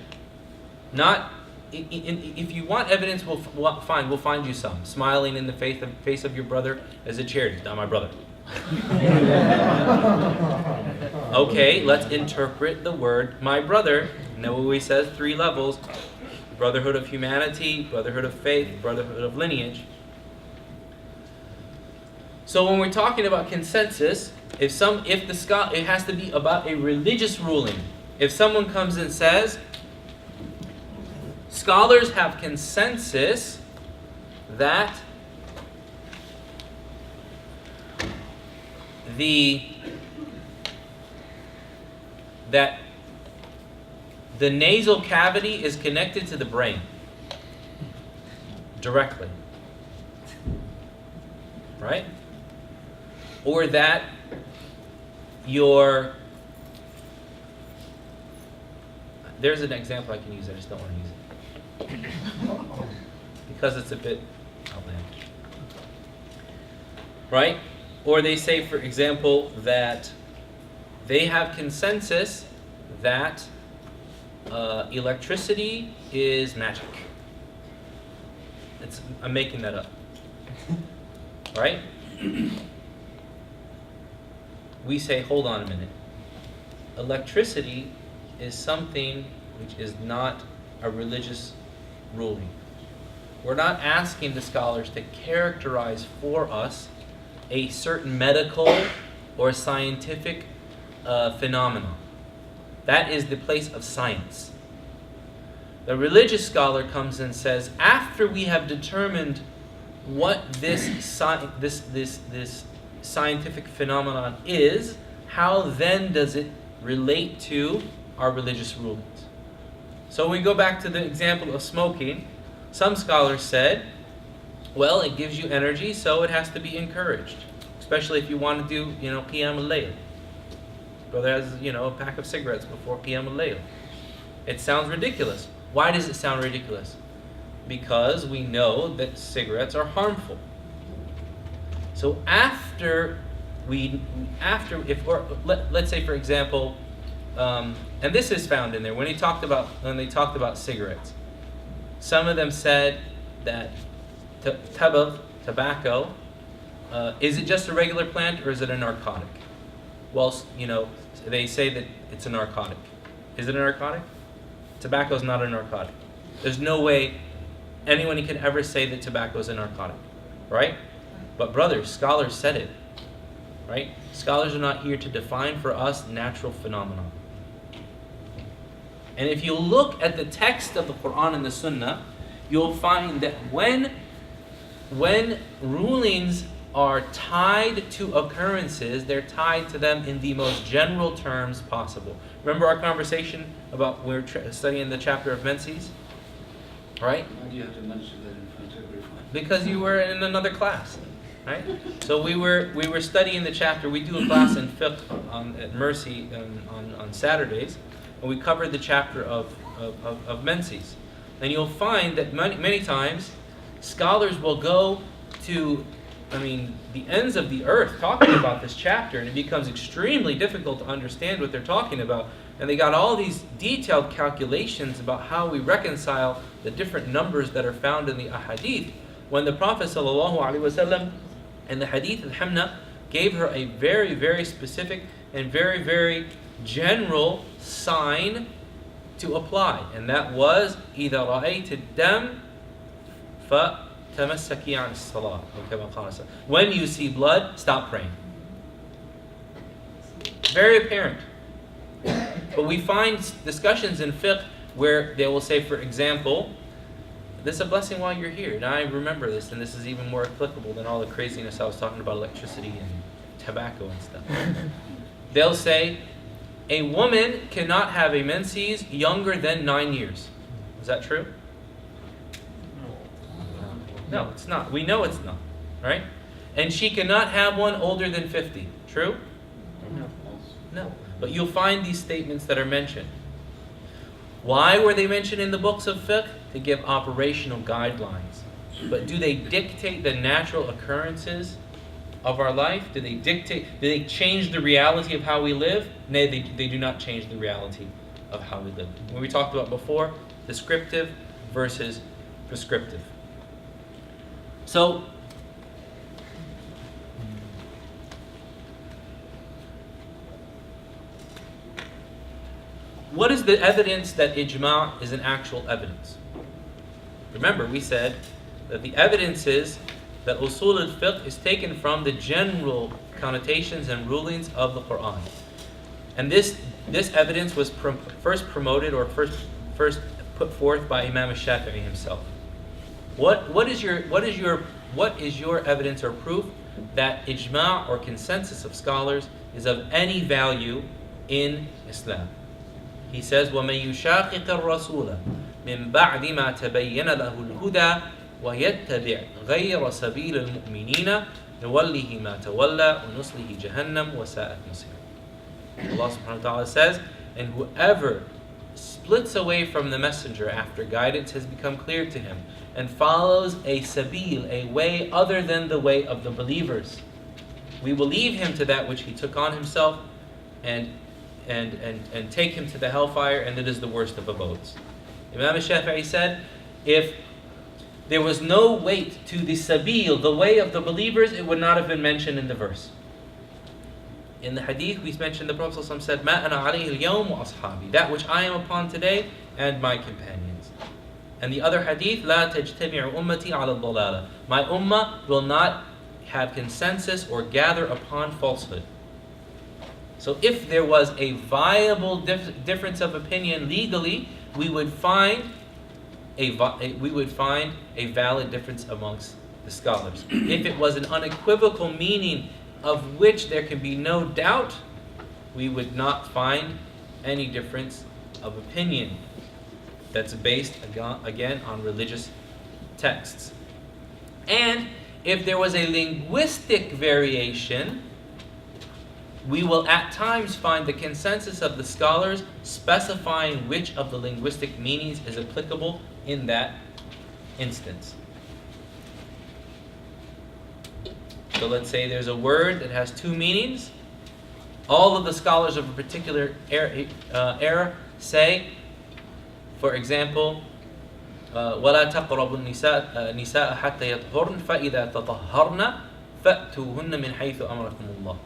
Not, if you want evidence, we'll find you some. Smiling in the face of your brother as a charity. Not my brother. Okay, let's interpret the word my brother. Nawawi says 3 levels. Brotherhood of humanity, brotherhood of faith, brotherhood of lineage. So when we're talking about consensus, it has to be about a religious ruling. If someone comes and says, scholars have consensus that the nasal cavity is connected to the brain directly, right? Or that there's an example I can use, I just don't want to use it because it's a bit outlandish, right? Or they say, for example, that they have consensus that electricity is magic. I'm making that up, right? We say, hold on a minute. Electricity is something which is not a religious ruling. We're not asking the scholars to characterize for us a certain medical or scientific phenomenon. That is the place of science. The religious scholar comes and says, after we have determined what this scientific phenomenon is, how then does it relate to our religious rulings? So when we go back to the example of smoking, some scholars said, well, it gives you energy, so it has to be encouraged, especially if you want to do, Qiyam al-Layl. Brother has, a pack of cigarettes before Qiyam al-Layl. It sounds ridiculous. Why does it sound ridiculous? Because we know that cigarettes are harmful. So let's say, for example, and this is found in there when they talked about cigarettes. Some of them said that tobacco, is it just a regular plant or is it a narcotic? Well, they say that it's a narcotic. Is it a narcotic? Tobacco is not a narcotic. There's no way anyone can ever say that tobacco is a narcotic, right? But brothers, scholars said it, right? Scholars are not here to define for us natural phenomena. And if you look at the text of the Quran and the Sunnah, you'll find that when rulings are tied to occurrences, they're tied to them in the most general terms possible. Remember our conversation about we're studying the chapter of menses, right? Why do you have to mention that in front of everyone? Because you were in another class, right? So we were studying the chapter. We do a class in fiqh at Mercy on Saturdays, and we covered the chapter of menses. And you'll find that many times scholars will go to the ends of the earth talking about this chapter, and it becomes extremely difficult to understand what they're talking about. And they got all these detailed calculations about how we reconcile the different numbers that are found in the ahadith. When the Prophet ﷺ in the hadith of Hamna gave her a very, very specific and very, very general sign to apply, and that was إِذَا رَأَيْتِ الدَّمْ فَتَمَسَّكِي عَنِ الصَّلَاةِ. When you see blood, stop praying. very apparent. But we find discussions in fiqh where they will say, for example, this is a blessing while you're here. Now I remember this, and this is even more applicable than all the craziness I was talking about, electricity and tobacco and stuff. They'll say, a woman cannot have a menses younger than 9 years. Is that true? No, it's not. We know it's not, right? And she cannot have one older than 50. True? No. But you'll find these statements that are mentioned. Why were they mentioned in the books of fiqh? To give operational guidelines. But do they dictate the natural occurrences of our life? Do they change the reality of how we live? No, they do not change the reality of how we live. When we talked about before, descriptive versus prescriptive. So, what is the evidence that ijma' is an actual evidence? Remember, we said that the evidence is that Usul al Fiqh is taken from the general connotations and rulings of the Quran. And this evidence was first promoted or first put forth by Imam al-Shafi'i himself. What is your evidence or proof that ijma' or consensus of scholars is of any value in Islam? He says, وَمَن يُشَاقِقَ الرَّسُولَ مِن بَعْدِ مَا تَبَيَّنَ لَهُ الْهُدَى وَيَتَّبِعْ غَيْرَ سَبِيلِ الْمُؤْمِنِينَ نُوَلِّهِ مَا تَوَلَّى وَنُصْلِهِ جَهَنَّمْ وَسَاءَتْ مَصِيرًا. Allah subhanahu wa ta'ala says, and whoever splits away from the messenger after guidance has become clear to him and follows a sabil, a way other than the way of the believers, we will leave him to that which he took on himself and take him to the hellfire, and it is the worst of abodes. Imam al-Shafi'i said, if there was no weight to the sabil, the way of the believers, it would not have been mentioned in the verse. In the hadith, we mentioned the Prophet ﷺ said, مَا أَنَا عَلَيْهِ الْيَوْمُ وَأَصْحَابِي, that which I am upon today and my companions. And the other hadith, لَا تَجْتَمِعُ أُمَّتِي عَلَى الضَّلَالَةِ, my ummah will not have consensus or gather upon falsehood. So if there was a viable difference of opinion legally, we would find a valid difference amongst the scholars. If it was an unequivocal meaning of which there can be no doubt, we would not find any difference of opinion that's based, again, on religious texts. And if there was a linguistic variation, we will at times find the consensus of the scholars specifying which of the linguistic meanings is applicable in that instance. So let's say there's a word that has two meanings. All of the scholars of a particular era say, for example, وَلَا تَقْرَبُوا النِّسَاءَ حَتَّى يَطْهُرْنَ فَإِذَا تَطَهَّرْنَ فَأْتُوهُنَّ مِنْ حَيْثُ أَمَرَكُمُ اللَّهُ.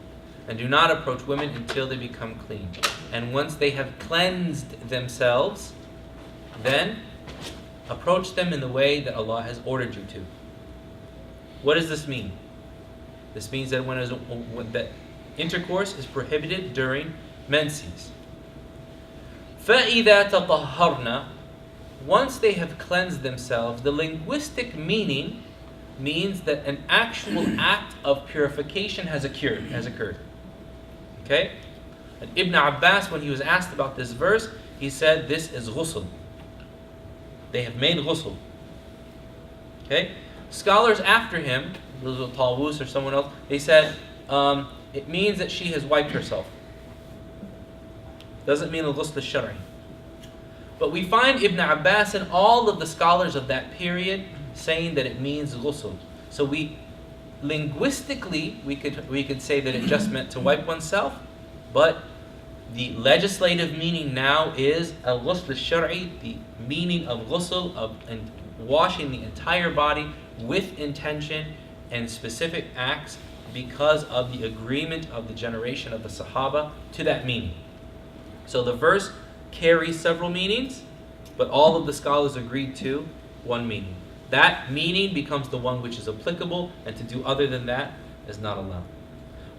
And do not approach women until they become clean. And once they have cleansed themselves, then approach them in the way that Allah has ordered you to. What does this mean? This means that when that intercourse is prohibited during menses. فَإِذَا تَطَهَّرْنَ, once they have cleansed themselves, the linguistic meaning means that an actual act of purification has occurred. Okay? And Ibn Abbas, when he was asked about this verse, he said, this is ghusl. They have made ghusl. Okay? Scholars after him, Tawus or someone else, they said, it means that she has wiped herself. Doesn't mean al-ghusl al-shar'i. But we find Ibn Abbas and all of the scholars of that period saying that it means ghusl. So linguistically, we could say that it just meant to wipe oneself, but the legislative meaning now is al-ghusl al-shar'i, the meaning of ghusl, of washing the entire body with intention and specific acts because of the agreement of the generation of the Sahaba to that meaning. So the verse carries several meanings, but all of the scholars agreed to one meaning. That meaning becomes the one which is applicable, and to do other than that is not allowed.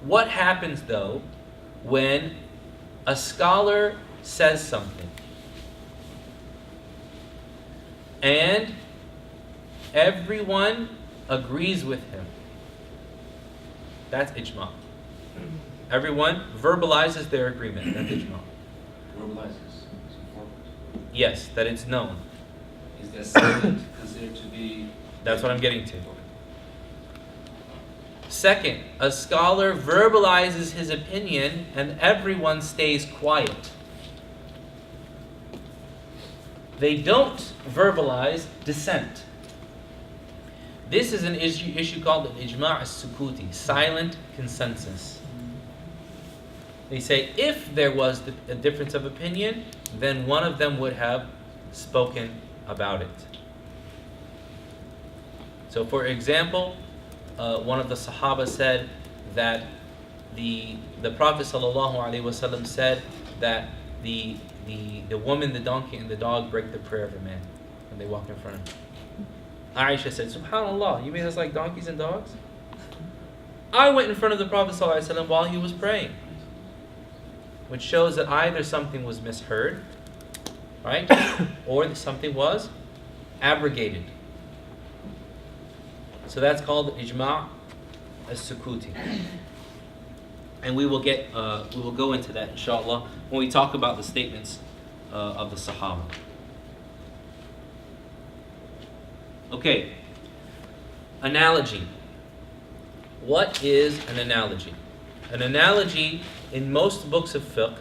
What happens though when a scholar says something and everyone agrees with him. That's ijma. Everyone verbalizes their agreement. That's ijma. Verbalizes. It's important. Yes, that it's known. Is that silent considered to be? That's what I'm getting to. Second, a scholar verbalizes his opinion and everyone stays quiet. They don't verbalize dissent. This is an issue called an ijma' as-sukuti, silent consensus. They say if there was a difference of opinion, then one of them would have spoken about it. So for example, one of the Sahaba said that the Prophet ﷺ said that the woman, the donkey, and the dog break the prayer of a man when they walk in front of him. Aisha said, "Subhanallah, you made us like donkeys and dogs?" I went in front of the Prophet ﷺ while he was praying, which shows that either something was misheard, right, or something was abrogated. So that's called ijma' as-sukuti, and we will go into that inshallah when we talk about the statements of the Sahaba. Okay, analogy. What is an analogy? An analogy in most books of fiqh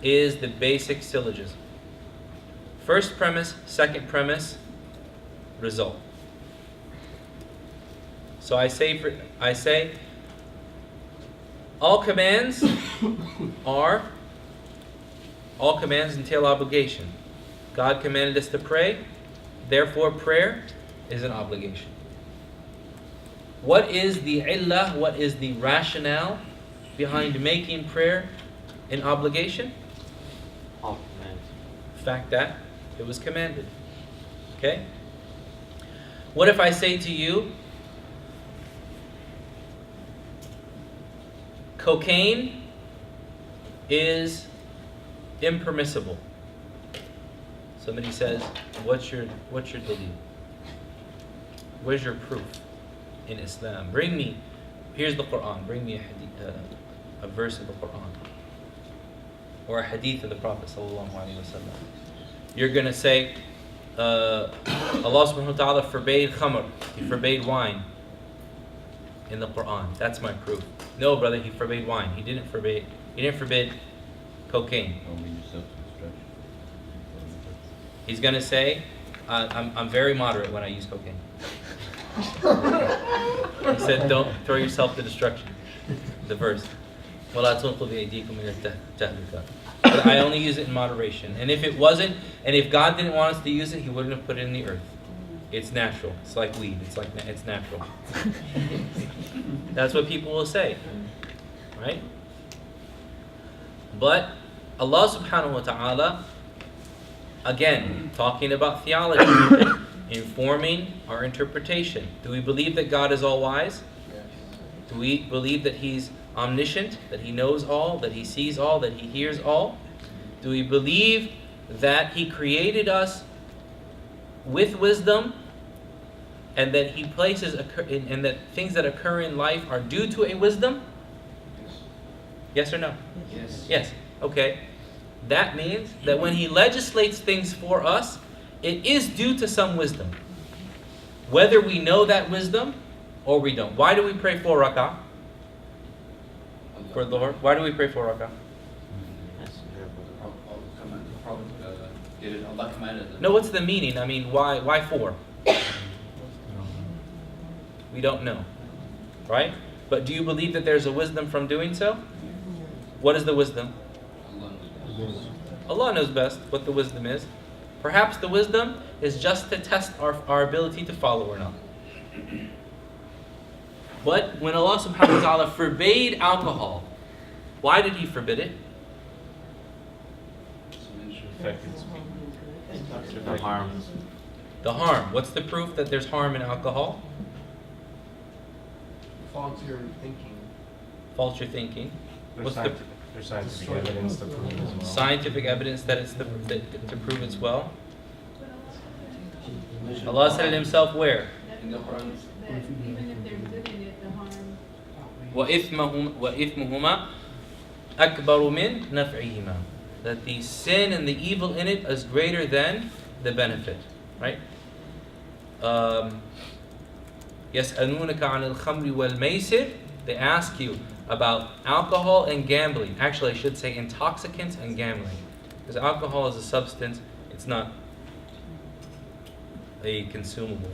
is the basic syllogism. First premise, second premise, result. So I say all commands entail obligation. God commanded us to pray, therefore prayer is an obligation. What is the illah, what is the rationale behind making prayer an obligation? All commands. The fact that it was commanded. Okay? What if I say to you, cocaine is impermissible? Somebody says, what's your dalil? Where's your proof in Islam? Here's the Quran. Bring me a verse of the Quran or a hadith of the Prophet sallallahu alaihi wasallam. You're going to say, Allah subhanahu wa ta'ala forbade khamr. He forbade wine in the Quran. That's my proof. No, brother, he forbade wine. He didn't forbid cocaine. He's going to say, I'm very moderate when I use cocaine. He said, don't throw yourself to destruction. The verse. وَلَا تُلْقُوا بِأَيْدِيكُمْ إِلَى التَّهْلُكَةِ. But I only use it in moderation. And if if God didn't want us to use it, He wouldn't have put it in the earth. It's natural. It's like weed. It's natural. That's what people will say. Right? But Allah subhanahu wa ta'ala, again, talking about theology, informing our interpretation. Do we believe that God is all wise? Do we believe that He's omniscient, that He knows all, that He sees all, that He hears all? Do we believe that He created us with wisdom and that He places and that things that occur in life are due to a wisdom? Yes or no? Yes. Yes. Okay. That means that when He legislates things for us, it is due to some wisdom. Whether we know that wisdom or we don't. Why do we pray 4 rak'ah? For Dhuhr? Why do we pray 4 rak'ah? Allah commanded them. No, what's the meaning? I mean, why 4? We don't know. Right? But do you believe that there's a wisdom from doing so? What is the wisdom? Allah knows best what the wisdom is. Perhaps the wisdom is just to test our ability to follow or not. But when Allah subhanahu wa ta'ala forbade alcohol, why did He forbid it? The harm. The harm. What's the proof that there's harm in alcohol? Faults your thinking. Faults your thinking. What's the There's scientific evidence to prove it as well. Scientific evidence that it's to prove it's well. Allah said it Himself where? In the Quran. That even if they're good in it, the harm. وَإِثْمُهُمَا أَكْبَرُ مِنْ نَفْعِهِمَا. That the sin and the evil in it is greater than the benefit. Right? يَسْأَلُونَكَ عَنِ الْخَمْرِ وَالْمَيْسِرِ. They ask you about alcohol and gambling. Actually, I should say intoxicants and gambling. Because alcohol is a substance, it's not a consumable.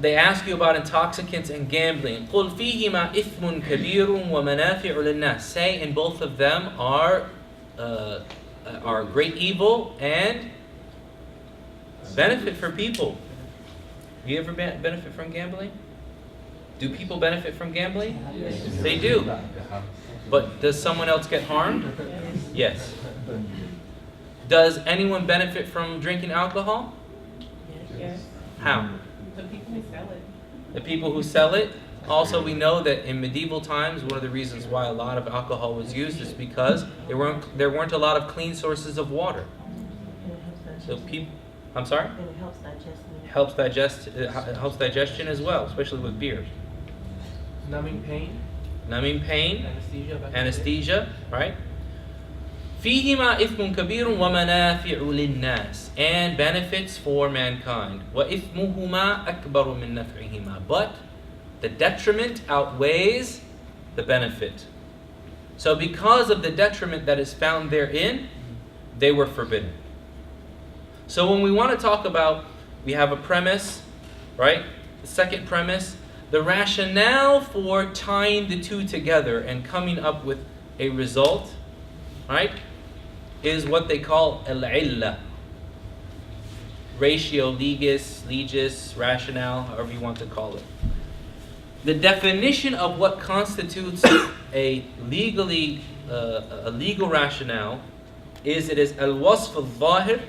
They ask you about intoxicants and gambling. قُلْ فِيهِمَا إِثْمٌ كَبِيرٌ وَمَنَافِعُ لِلنَّاسِ. Say in both of them are great evil and benefit for people. You ever benefit from gambling? Do people benefit from gambling? Yes. They do. But does someone else get harmed? Yes. Does anyone benefit from drinking alcohol? Yes. How? The people who sell it. The people who sell it. Also, we know that in medieval times, one of the reasons why a lot of alcohol was used is because there weren't a lot of clean sources of water. So people, I'm sorry? And it helps digestion. Helps digestion as well, especially with beer. Numbing pain, Numbing pain, anesthesia. anesthesia, right? فيهما إثم كبير ومنافع للناس, and benefits for mankind. وإثمهما أكبر من نفعهما, but the detriment outweighs the benefit. So because of the detriment that is found therein, they were forbidden. So when we want to talk about, we have a premise, right? The second premise, the rationale for tying the two together and coming up with a result, right, is what they call al-illa. Ratio, legis, rationale, however you want to call it. The definition of what constitutes a legal rationale is it is al-wasf al-zahir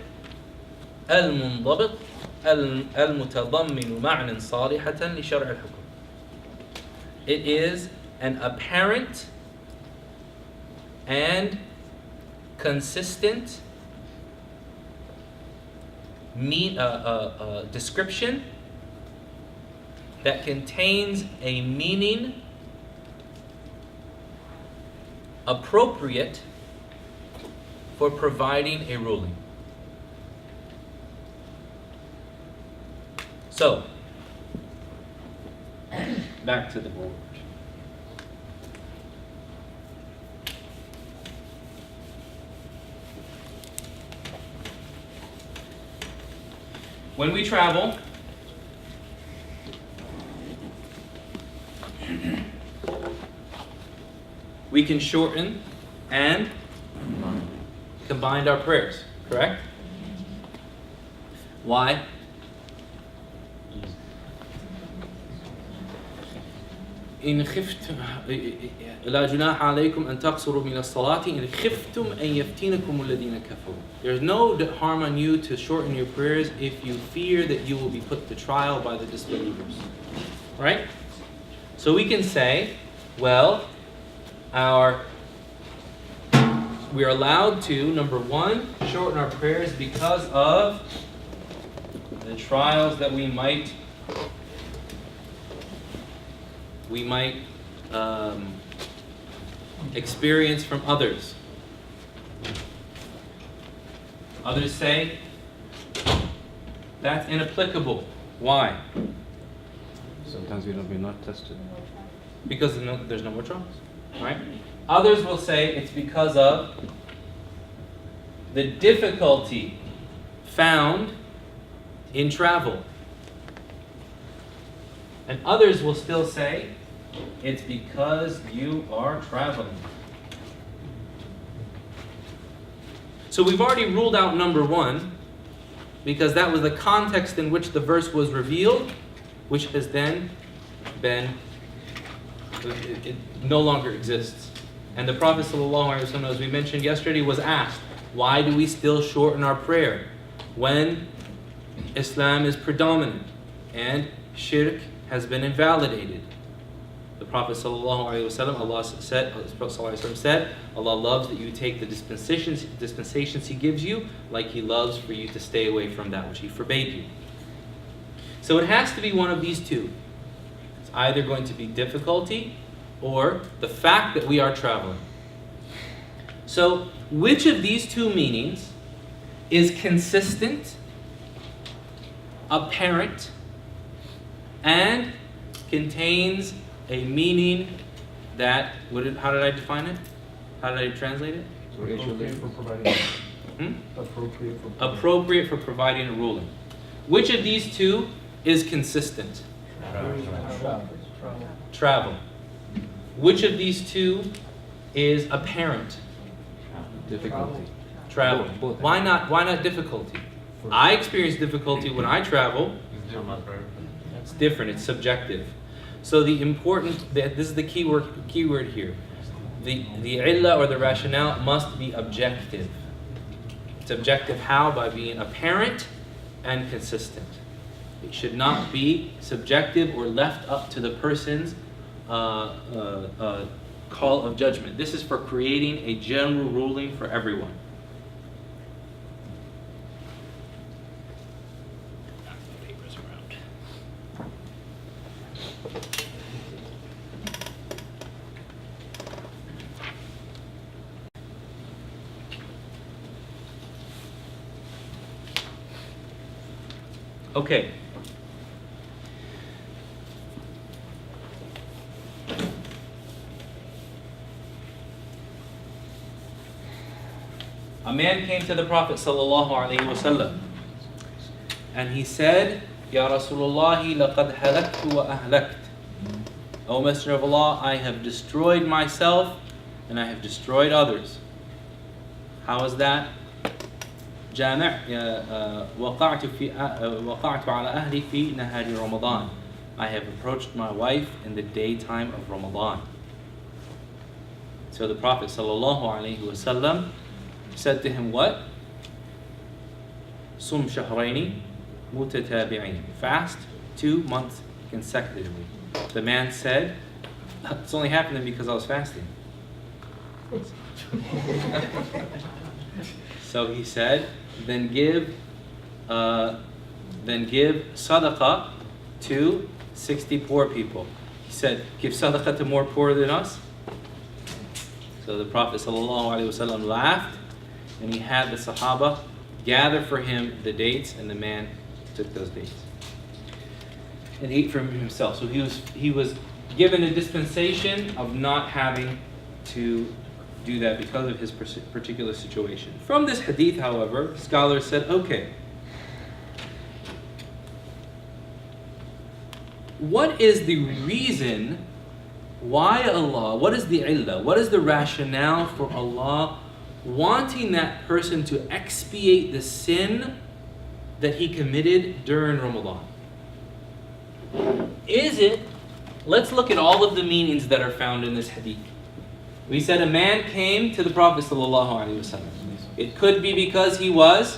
al-munḍabit al-mutadammin ma'nan salihatan li shar' al-hukm. It is an apparent and consistent description that contains a meaning appropriate for providing a ruling. So, back to the board. When we travel, we can shorten and combine our prayers, correct? Why? إن خفتم لا جناح عليكم أن تقصروا من الصلاة إن خفتم أن يفتنكم الذين كفروا. There's no harm on you to shorten your prayers if you fear that you will be put to trial by the disbelievers. Right? So we can say, well, we're allowed to, number one, shorten our prayers because of the trials that we might experience from others. Others say that's inapplicable. Why? Sometimes we're not tested. Because there's no more trials, right? Others will say it's because of the difficulty found in travel. And others will still say it's because you are traveling. So we've already ruled out number one, because that was the context in which the verse was revealed, which has then been, it no longer exists. And the Prophet ﷺ, as we mentioned yesterday, was asked, why do we still shorten our prayer when Islam is predominant and shirk has been invalidated? The Prophet ﷺ, Allah said, Allah loves that you take the dispensations He gives you, like He loves for you to stay away from that which He forbade you. So it has to be one of these two. It's either going to be difficulty or the fact that we are traveling. So which of these two meanings is consistent, apparent, and contains a meaning that, how did I define it? How did I translate it? Appropriate for providing. Appropriate for providing a ruling. Which of these two is consistent? Travel. Which of these two is apparent? Difficulty. Travel. Both. Why not difficulty? I experience difficulty when I travel. It's different. It's subjective. So this is the keyword here. The illah or the rationale must be objective. It's objective how? By being apparent and consistent. It should not be subjective or left up to the person's call of judgment. This is for creating a general ruling for everyone. Okay. A man came to the Prophet ﷺ and he said, Ya Rasulullahi, laqad halaktu wa ahlakt. O Messenger of Allah, I have destroyed myself and I have destroyed others. How is that? وقعت على أهلي في نهار رمضان. I have approached my wife in the daytime of Ramadan. So the Prophet ﷺ said to him, what? Sum shahrayni mutatabi'in. Fast 2 months consecutively. The man said, it's only happening because I was fasting. So he said, then give sadaqah to 60 poor people. He said, give sadaqah to more poor than us? So the Prophet ﷺ laughed, and he had the Sahaba gather for him the dates, and the man took those dates and ate from himself. So he was given a dispensation of not having to do that because of his particular situation. From this hadith, however, scholars said, okay, what is the reason why Allah, what is the illah, what is the rationale for Allah wanting that person to expiate the sin that he committed during Ramadan? Is it, let's look at all of the meanings that are found in this hadith. We said a man came to the Prophet ﷺ. It could be because he was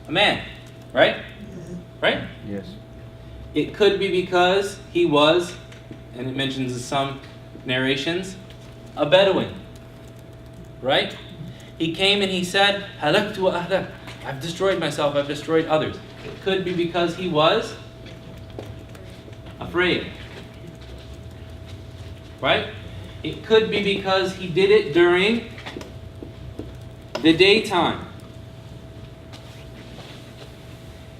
a man, right? Right? Yes. It could be because he was, and it mentions in some narrations, a Bedouin, right? He came and he said, halaktu wa ahlak. I've destroyed myself, I've destroyed others. It could be because he was afraid, right? It could be because he did it during the daytime.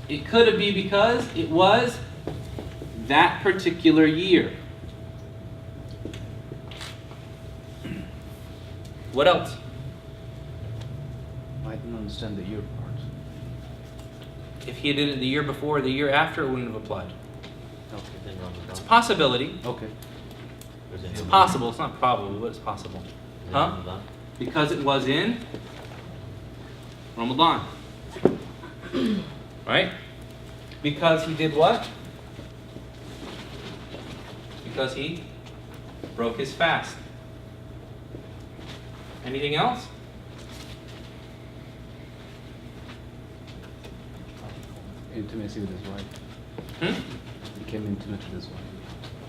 It could be because it was that particular year. What else? I didn't understand the year part. If he did it the year before or the year after, it wouldn't have applied. Okay, then It's a possibility. Okay. It's possible. It's not probable, but it's possible. Huh? Because it was in Ramadan. Right? Because he did what? Because he broke his fast. Anything else? Intimacy with his wife. Became intimate with his wife.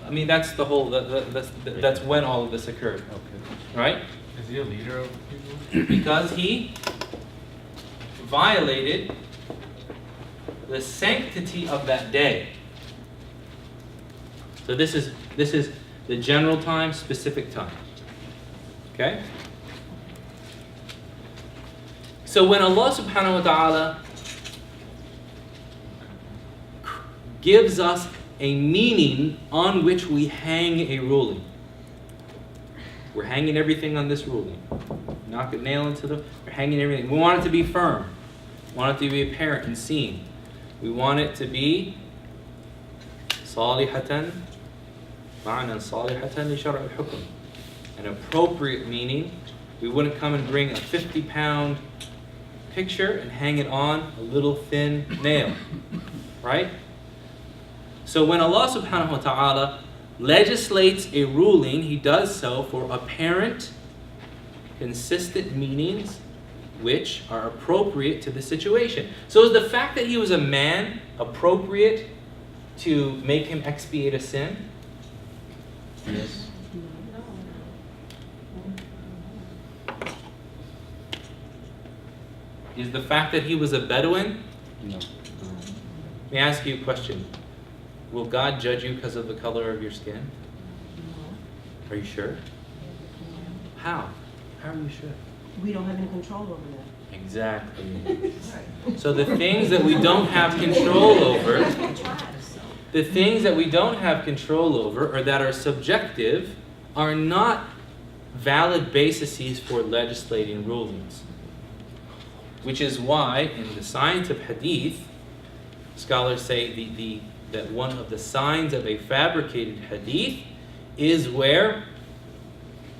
I mean, that's the whole, that's when all of this occurred, Okay. right? Is he a leader of people? Because he violated the sanctity of that day. So this is the general time, specific time. Okay? So when Allah subhanahu wa ta'ala gives us a meaning on which we hang a ruling, we're hanging everything on this ruling. Knock a nail into we're hanging everything. We want it to be firm. We want it to be apparent and seen. We want it to be salihatan, ma'nan salihatan li shar' al-hukm. An appropriate meaning. We wouldn't come and bring a 50-pound picture and hang it on a little thin nail. Right? So when Allah subhanahu wa ta'ala legislates a ruling, He does so for apparent, consistent meanings which are appropriate to the situation. So is the fact that he was a man appropriate to make him expiate a sin? Yes. Is the fact that he was a Bedouin? No. Let me ask you a question. Will God judge you because of the color of your skin? Are you sure? How? How are you sure? We don't have any control over that. Exactly. So the things that we don't have control over, the things that we don't have control over or that are subjective are not valid bases for legislating rulings. Which is why in the science of hadith, scholars say that one of the signs of a fabricated hadith is where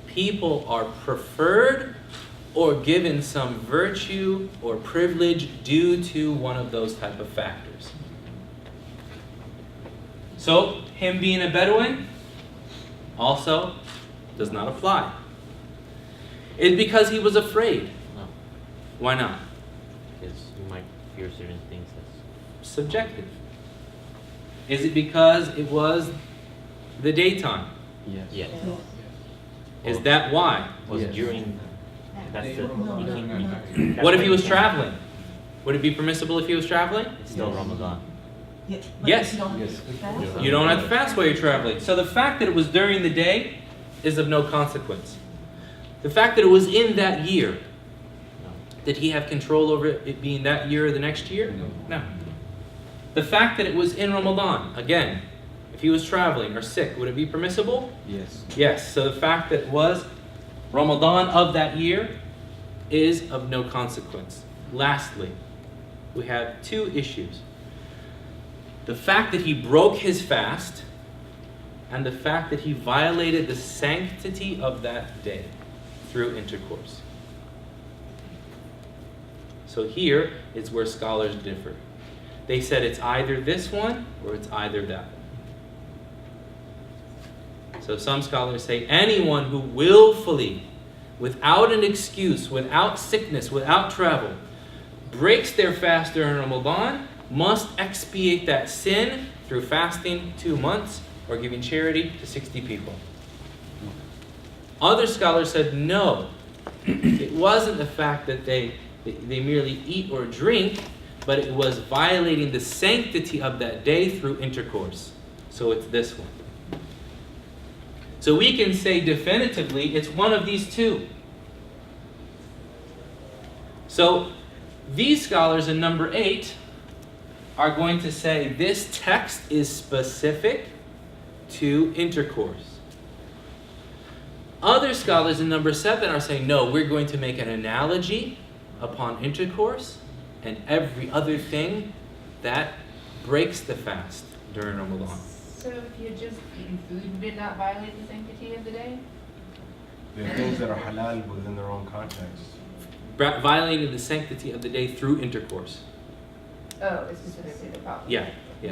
people are preferred or given some virtue or privilege due to one of those type of factors. So, him being a Bedouin also does not apply. It's because he was afraid. No, Why not? because you might fear certain things. That's Subjective. Is it because it was the daytime? Yes. yes. Is that why? Was Yes. during. That's the. What if he was traveling? Would it be permissible if he was traveling? It's still Ramadan. Yeah, Yes. You don't Yes. fast? You don't have to fast while you're traveling. So the fact that it was during the day is of no consequence. The fact that it was in that year, No. did he have control over it being that year or the next year? No. The fact that it was in Ramadan, again, if he was traveling or sick, would it be permissible? Yes. Yes. So the fact that it was Ramadan of that year is of no consequence. Lastly, we have two issues. The fact that he broke his fast and the fact that he violated the sanctity of that day through intercourse. So here is where scholars differ. They said it's either this one or it's either that one. So some scholars say anyone who willfully, without an excuse, without sickness, without travel, breaks their fast during Ramadan must expiate that sin through fasting 2 months or giving charity to 60 people. Other scholars said no. It wasn't the fact that they merely eat or drink, but it was violating the sanctity of that day through intercourse. So it's this one. So we can say definitively it's one of these two. So these scholars in number 8 are going to say this text is specific to intercourse. Other scholars in number 7 are saying, no, we're going to make an analogy upon intercourse and every other thing that breaks the fast during Ramadan. So if you're just eating food, would it not violate the sanctity of the day? There are things that are halal within their own context. Violating the sanctity of the day through intercourse. Oh, it's specifically the problem. Yeah,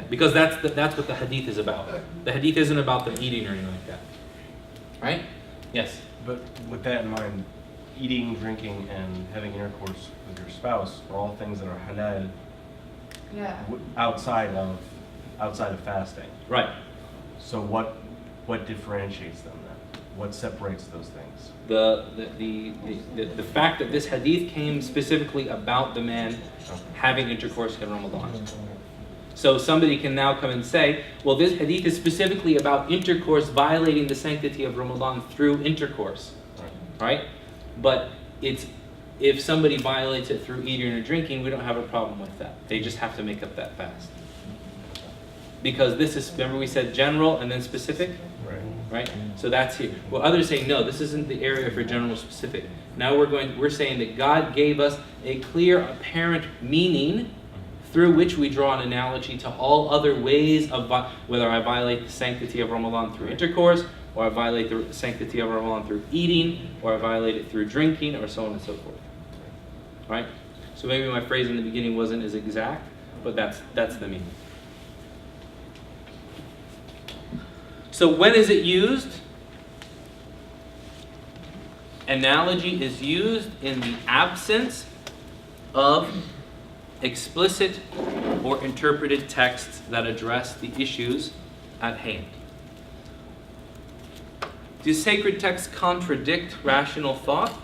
because that's what the hadith is about. The hadith isn't about them eating or anything like that. Right? Yes. But with that in mind, eating, drinking, and having intercourse with your spouse are all things that are halal Yeah. outside of fasting. Right. So what What differentiates them then? What separates those things? The fact that this hadith came specifically about the man having intercourse in Ramadan. So somebody can now come and say, well, this hadith is specifically about intercourse violating the sanctity of Ramadan through intercourse, right? But if somebody violates it through eating or drinking, we don't have a problem with that. They just have to make up that fast. Because this is, remember we said general and then specific? Right? So that's here. Well, others say, no, this isn't the area for general or specific. Now we're saying that God gave us a clear, apparent meaning through which we draw an analogy to all other ways of whether I violate the sanctity of Ramadan through intercourse, or I violate the sanctity of Ramadan through eating, or I violate it through drinking, or so on and so forth. Right? So maybe my phrase in the beginning wasn't as exact, but that's the meaning. So when is it used? Analogy is used in the absence of explicit or interpreted texts that address the issues at hand. Do sacred texts contradict rational thought?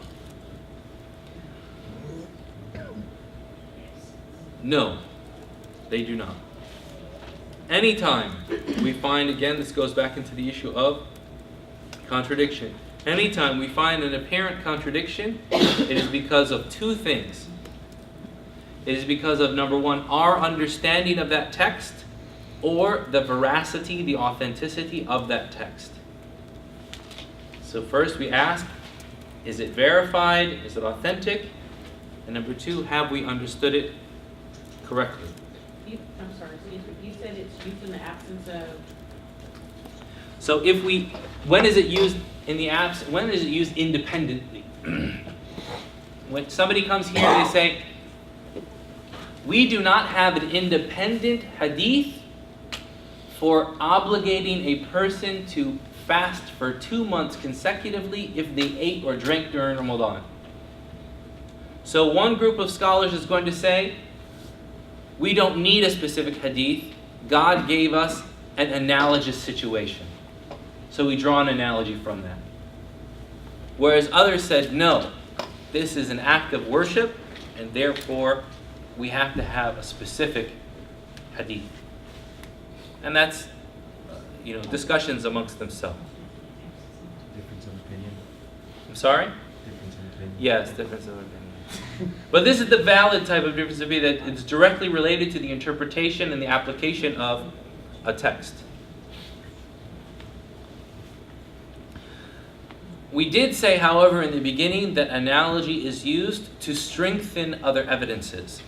No, they do not. Anytime we find, again, this goes back into the issue of contradiction. Anytime we find an apparent contradiction, it is because of two things. It is because of, number one, our understanding of that text, or the veracity, the authenticity of that text. So first we ask, is it verified? Is it authentic? And number two, have we understood it correctly? I'm sorry, you said it's used in the absence of... So when is it used in the absence? When is it used independently? When somebody comes here and they say, we do not have an independent hadith for obligating a person to fast for 2 months consecutively if they ate or drank during Ramadan. So one group of scholars is going to say, we don't need a specific hadith. God gave us an analogous situation. So we draw an analogy from that. Whereas others said, no, this is an act of worship, and therefore we have to have a specific hadith. And that's, discussions amongst themselves. Difference of opinion. I'm sorry? Difference of opinion. Yes, difference of opinion. But this is the valid type of difference of opinion, that it's directly related to the interpretation and the application of a text. We did say, however, in the beginning that analogy is used to strengthen other evidences.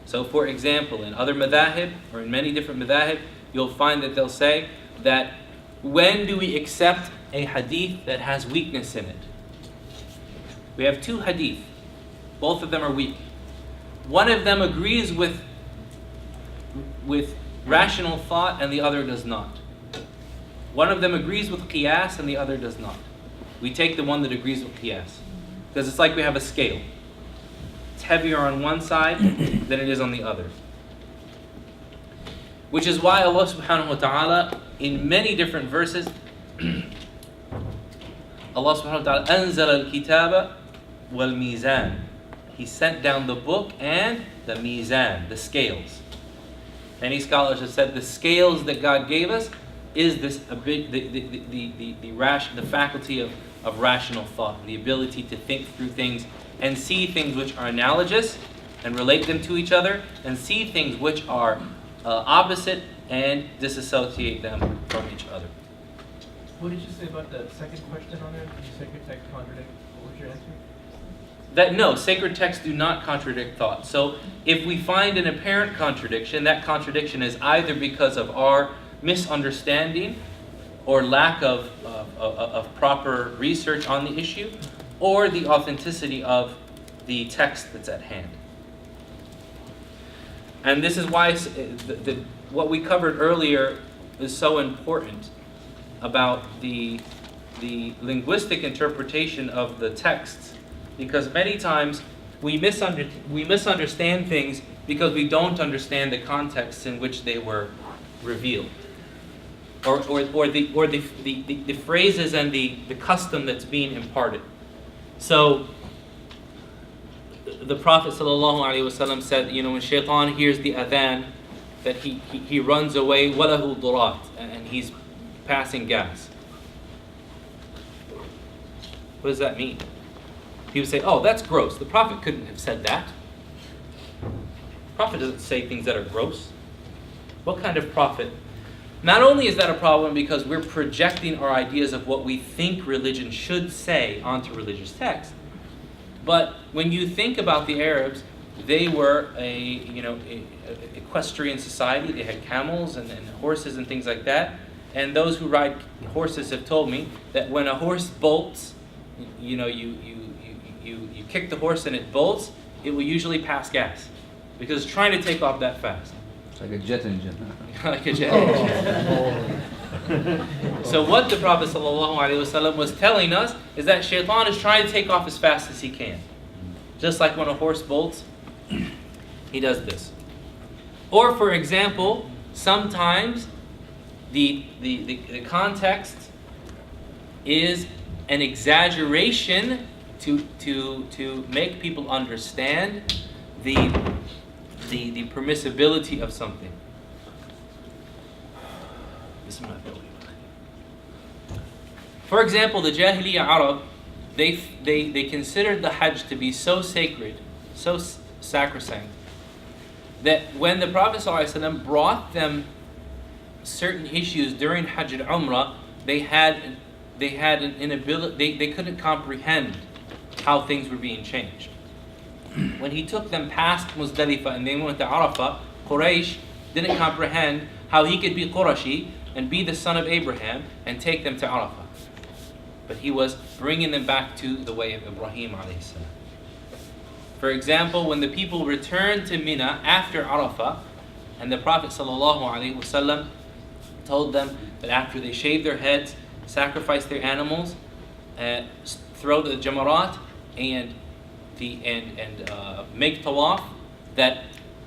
So, for example, in other madhahib, or in many different madhahib, you'll find that they'll say that when do we accept a hadith that has weakness in it? We have two hadith. Both of them are weak. One of them agrees with rational thought and the other does not. One of them agrees with qiyas and the other does not. We take the one that agrees with qiyas. Because it's like we have a scale. It's heavier on one side than it is on the other. Which is why Allah subhanahu wa ta'ala, in many different verses, Allah subhanahu wa ta'ala, أَنزَلَ الْكِتَابَ وَالْمِيزَانِ. He sent down the book and the mizan, the scales. Many scholars have said the scales that God gave us is this the faculty of rational thought, the ability to think through things and see things which are analogous and relate them to each other, and see things which are opposite and disassociate them from each other. What did you say about the second question on there? Did you sacred text contradict? What was your answer? That no, sacred texts do not contradict thought. So if we find an apparent contradiction, that contradiction is either because of our misunderstanding or lack of proper research on the issue, or the authenticity of the text that's at hand. And this is why what we covered earlier is so important about the linguistic interpretation of the texts. Because many times we misunderstand things because we don't understand the context in which they were revealed. the phrases and the custom that's being imparted. So the Prophet ﷺ said, when shaitan hears the adhan, that he runs away, وَلَهُ ضُرَاتٍ, and he's passing gas. What does that mean? People say, oh, that's gross. The Prophet couldn't have said that. The Prophet doesn't say things that are gross. What kind of prophet? Not only is that a problem because we're projecting our ideas of what we think religion should say onto religious texts, but when you think about the Arabs, they were a equestrian society. They had camels and horses and things like that. And those who ride horses have told me that when a horse bolts, you kick the horse and it bolts, it will usually pass gas because it's trying to take off that fast. It's like a jet engine. Like a jet engine. So what the Prophet ﷺ was telling us is that shaitan is trying to take off as fast as he can. Just like when a horse bolts, he does this. Or for example, sometimes the context is an exaggeration to make people understand the permissibility of something. For example, the Jahiliyyah Arab, they considered the Hajj to be so sacred, so sacrosanct, that when the Prophet ﷺ brought them certain issues during Hajj and Umrah, they had an inability, they couldn't comprehend how things were being changed. When he took them past Muzdalifah and they went to Arafah, Quraysh didn't comprehend how he could be Qurashi and be the son of Abraham and take them to Arafah. But he was bringing them back to the way of Ibrahim alayhi salam. For example, when the people returned to Mina after Arafah, and the Prophet ﷺ told them that after they shave their heads, sacrifice their animals, throw the jamarat, and make tawaf, that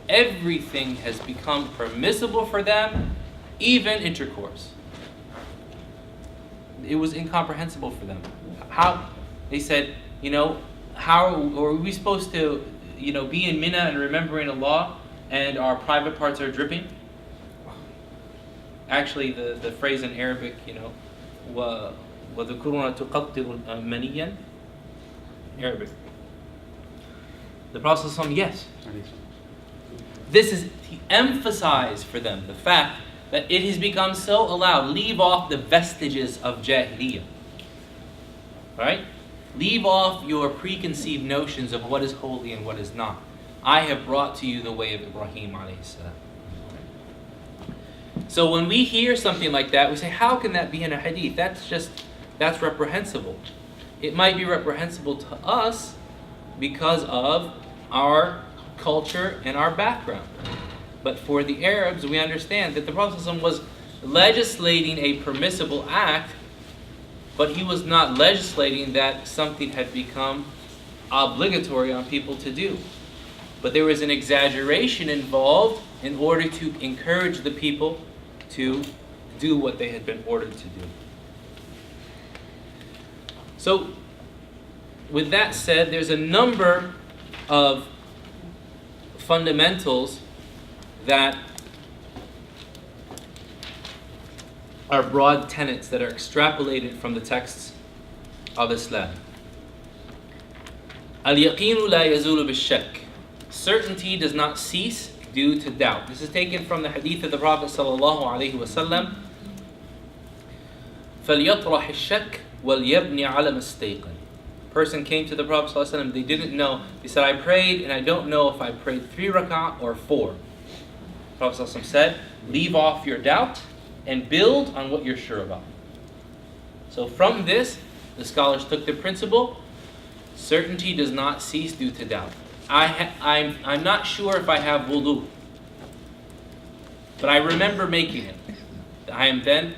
everything has become permissible for them, even intercourse. It was incomprehensible for them. How they said, how are we supposed to, be in Mina and remembering Allah, and our private parts are dripping? Actually, the phrase in Arabic, وَذُكُرُونَ تُقَطِّرُ مَنِيًّا, Arabic. The Prophet ﷺ, yes. He emphasized for them the fact that it has become so allowed. Leave off the vestiges of Jahiliyyah. Right? Leave off your preconceived notions of what is holy and what is not. I have brought to you the way of Ibrahim alayhi salam. So when we hear something like that, we say, how can that be in a hadith? That's reprehensible. It might be reprehensible to us because of our culture and our background. But for the Arabs, we understand that the Prophet ﷺ was legislating a permissible act, but he was not legislating that something had become obligatory on people to do. But there was an exaggeration involved in order to encourage the people to do what they had been ordered to do. So, with that said, there's a number of fundamentals that are broad tenets that are extrapolated from the texts of Islam. Al-yaqinu la yazulu bil-shak. Certainty does not cease due to doubt. This is taken from the hadith of the Prophet sallallahu alaihi wasallam. فَلْيَطْرَحِ الشَّكْ وَلْيَبْنِ عَلَى مَسْتَيْقٍ. Person came to the Prophet sallallahu alaihi wasallam. They didn't know. He said, I prayed and I don't know if I prayed 3 rak'ah or 4. The Prophet sallallahu alaihi wasallam said, leave off your doubt and build on what you're sure about. So from this, the scholars took the principle, certainty does not cease due to doubt. I'm not sure if I have wudu, but I remember making it. I am then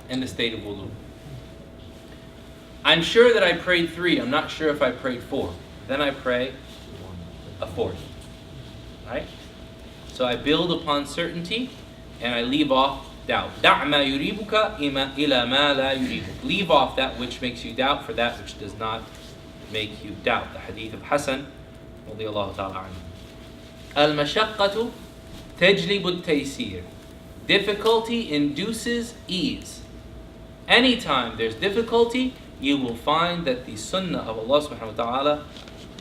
in the state of wudu. I'm sure that I prayed 3. I'm not sure if I prayed 4. Then I pray a 4th. Right? So I build upon certainty and I leave off doubt. دع ما يريبك إلى ما لا يريبك. Leave off that which makes you doubt for that which does not make you doubt. The hadith of Hasan رضي الله تعالى عنه. المشقة تجلب التيسير. Difficulty induces ease. Anytime there's difficulty, you will find that the sunnah of Allah subhanahu wa ta'ala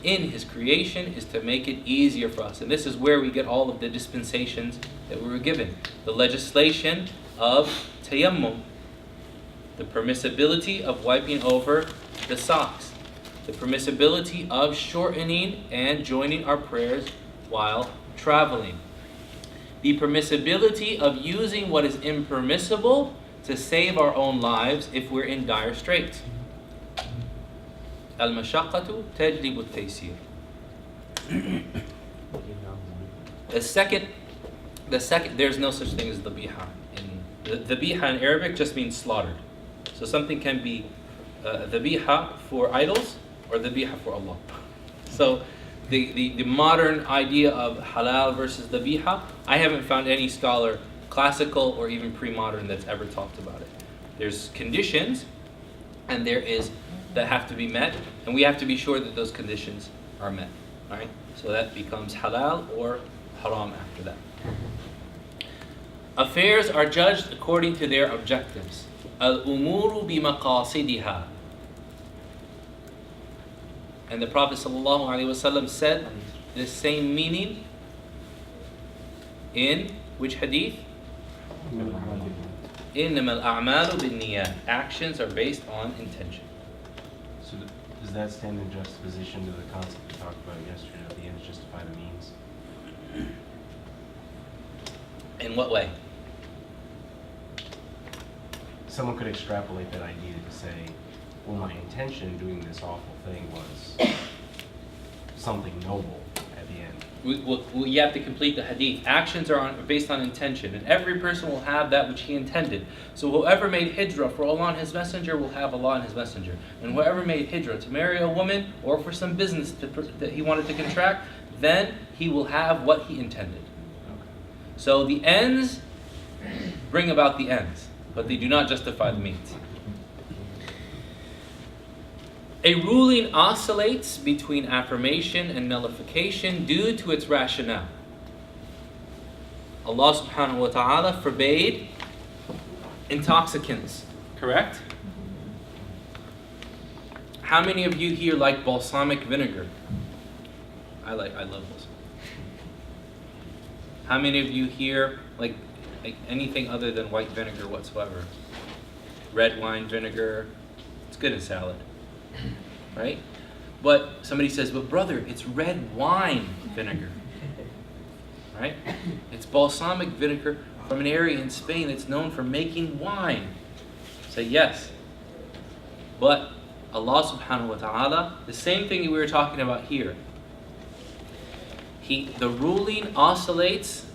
in His creation is to make it easier for us. And this is where we get all of the dispensations that we were given. The legislation of tayammum, the permissibility of wiping over the socks, the permissibility of shortening and joining our prayers while traveling, the permissibility of using what is impermissible to save our own lives if we're in dire straits. Al-mashaqqatu tajlibu at-taysir. The second, there's no such thing as dhabiha. Dhabiha in Arabic just means slaughtered. So something can be dhabiha for idols or dhabiha for Allah. So the modern idea of halal versus dhabiha, I haven't found any scholar, classical or even pre-modern, that's ever talked about it. There's conditions, and that have to be met, and we have to be sure that those conditions are met. Right? So that becomes halal or haram after that. Affairs are judged according to their objectives. Al-umuru bimaqasidiha. And the Prophet ﷺ said the same meaning in which hadith? إِنَّمَا الْأَعْمَالُ بِالنِّيَّاتِ. Actions are based on intention. So does that stand in juxtaposition to the concept we talked about yesterday of the ends justify the means? In what way? Someone could extrapolate that idea to say, well, my intention in doing this awful thing was something noble at the end. You have to complete the hadith. Actions are based on intention, and every person will have that which he intended. So whoever made hijrah for Allah and His Messenger will have Allah and His Messenger. And whoever made hijrah to marry a woman or for some business that he wanted to contract, then he will have what he intended. So the ends bring about the ends, but they do not justify the means. A ruling oscillates between affirmation and nullification due to its rationale. Allah subhanahu wa ta'ala forbade intoxicants, correct? How many of you here like balsamic vinegar? I love balsamic. How many of you here like anything other than white vinegar whatsoever? Red wine vinegar, it's good in salad. Right? But somebody says, but brother, it's red wine vinegar. Right? It's balsamic vinegar from an area in Spain that's known for making wine. Say yes. But Allah subhanahu wa ta'ala, the same thing we were talking about here. The ruling oscillates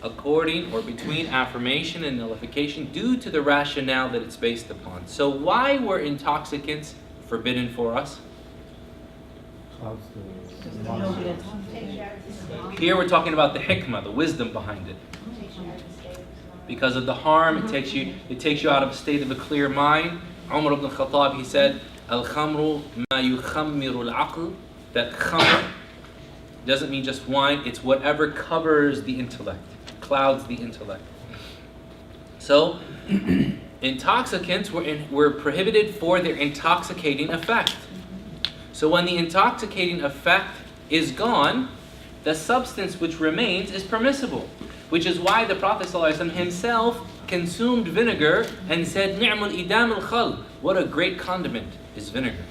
according or between affirmation and nullification due to the rationale that it's based upon. So why were intoxicants forbidden for us? Here we're talking about the hikmah, the wisdom behind it. Because of the harm, it takes you out of a state of a clear mind. Umar ibn Khattab, he said, Al-khamru ma yukhammiru al-aql. That khamr doesn't mean just wine, it's whatever covers the intellect, clouds the intellect. So, intoxicants were prohibited for their intoxicating effect. So when the intoxicating effect is gone, the substance which remains is permissible. Which is why the Prophet ﷺ himself consumed vinegar and said, "Ni'mal idam al-khal." What a great condiment is vinegar.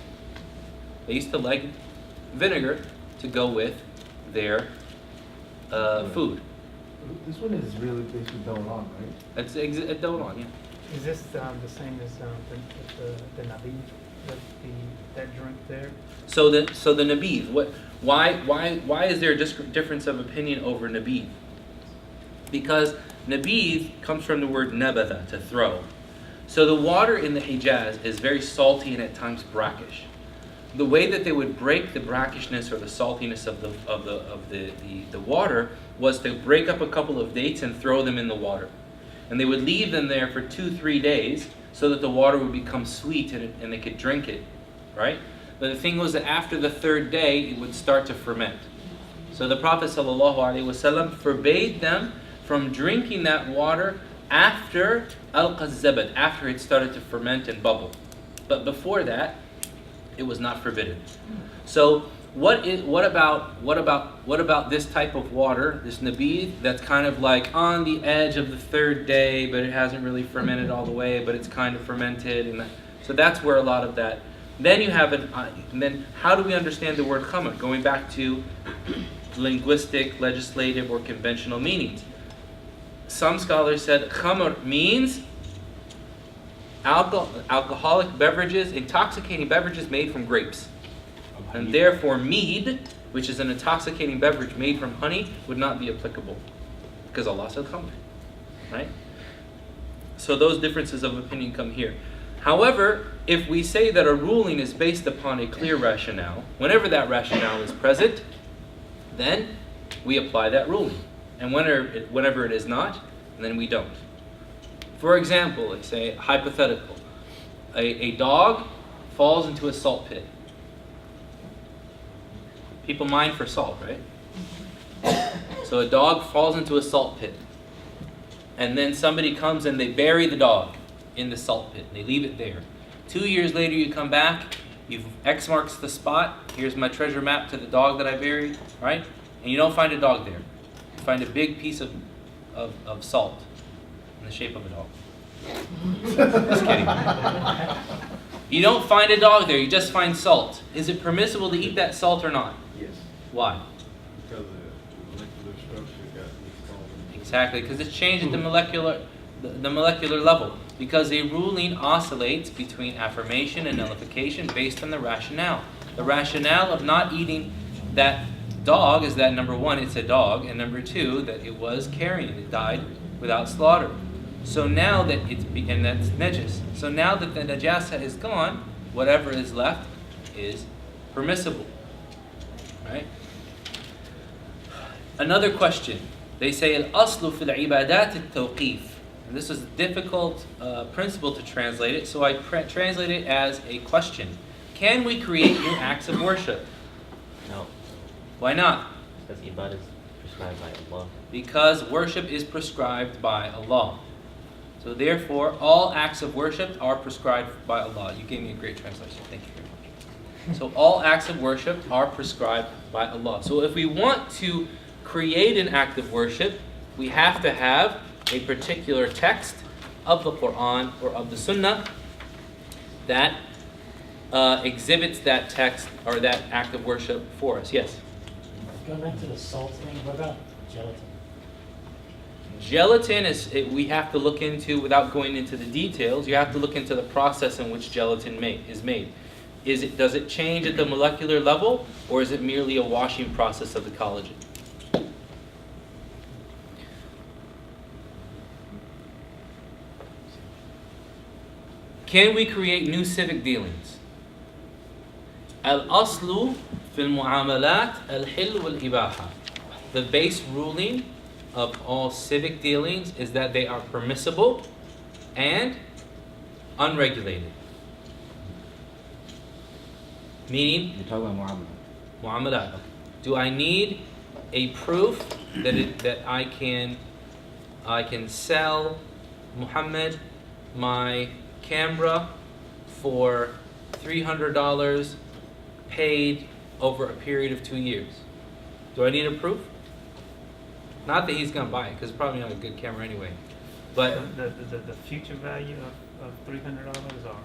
They used to like vinegar to go with their food. This one is really basically Dawlan, right? It's Dawlan, yeah. Is this the same as the nabid, that drink there? So the nabid, why is there a difference of opinion over nabid? Because nabid comes from the word nabatha, to throw. So the water in the Hijaz is very salty and at times brackish. The way that they would break the brackishness or the saltiness of the water was to break up a couple of dates and throw them in the water. and they would leave them there for 2-3 days so that the water would become sweet and they could drink it, right? But the thing was that after the 3rd day, it would start to ferment. So the Prophet ﷺ forbade them from drinking that water after al-qazzabat, after it started to ferment and bubble. But before that, it was not forbidden. So what about this type of water, this nabid, that's kind of like on the edge of the 3rd day, but it hasn't really fermented all the way, but it's kind of fermented, and so that's where a lot of that. Then you have then how do we understand the word khamr? Going back to linguistic, legislative, or conventional meanings. Some scholars said khamr means alcoholic beverages, intoxicating beverages made from grapes. And therefore mead, which is an intoxicating beverage made from honey, would not be applicable. Because Allah said khamr. Right? So those differences of opinion come here. However, if we say that a ruling is based upon a clear rationale, whenever that rationale is present, then we apply that ruling. And whenever it is not, then we don't. For example, let's say hypothetical. A dog falls into a salt pit. People mine for salt, right? So a dog falls into a salt pit. And then somebody comes and they bury the dog in the salt pit. They leave it there. 2 years later you come back, you've X marks the spot, here's my treasure map to the dog that I buried, right? And you don't find a dog there. You find a big piece of salt in the shape of a dog. Just kidding. You don't find a dog there, you just find salt. Is it permissible to eat that salt or not? Yes. Why? Because the molecular structure got installed. Exactly, because it's changed at the molecular level. Because a ruling oscillates between affirmation and nullification based on the rationale. The rationale of not eating that dog is that, number one, it's a dog, and number two, that it was carrion. It died without slaughter. So now that and that's najis. So now that the najasa is gone, whatever is left is permissible. Right? Another question. They say al-aslu fil ibadat al-tawqif. This is a difficult principle to translate it, so I translate it as a question. Can we create new acts of worship? No. Why not? Because ibadah is prescribed by Allah. Because worship is prescribed by Allah. So therefore, all acts of worship are prescribed by Allah. You gave me a great translation. Thank you very much. So all acts of worship are prescribed by Allah. So if we want to create an act of worship, we have to have a particular text of the Quran or of the Sunnah that exhibits that text or that act of worship for us. Yes? Going back to the salt thing, what about gelatin? Gelatin we have to look into, without going into the details, you have to look into the process in which gelatin is made. Does it change at the molecular level, or is it merely a washing process of the collagen? Can we create new civic dealings? Al-aslu fil mu'amalat al-hil wal-ibaha. The base ruling of all civic dealings is that they are permissible and unregulated. Meaning, You're talking about mu'amalat. Do I need a proof that I can sell Muhammad my camera for $300 paid over a period of 2 years? Do I need a proof? Not that he's going to buy it, because it's probably not a good camera anyway. But The future value of $300 or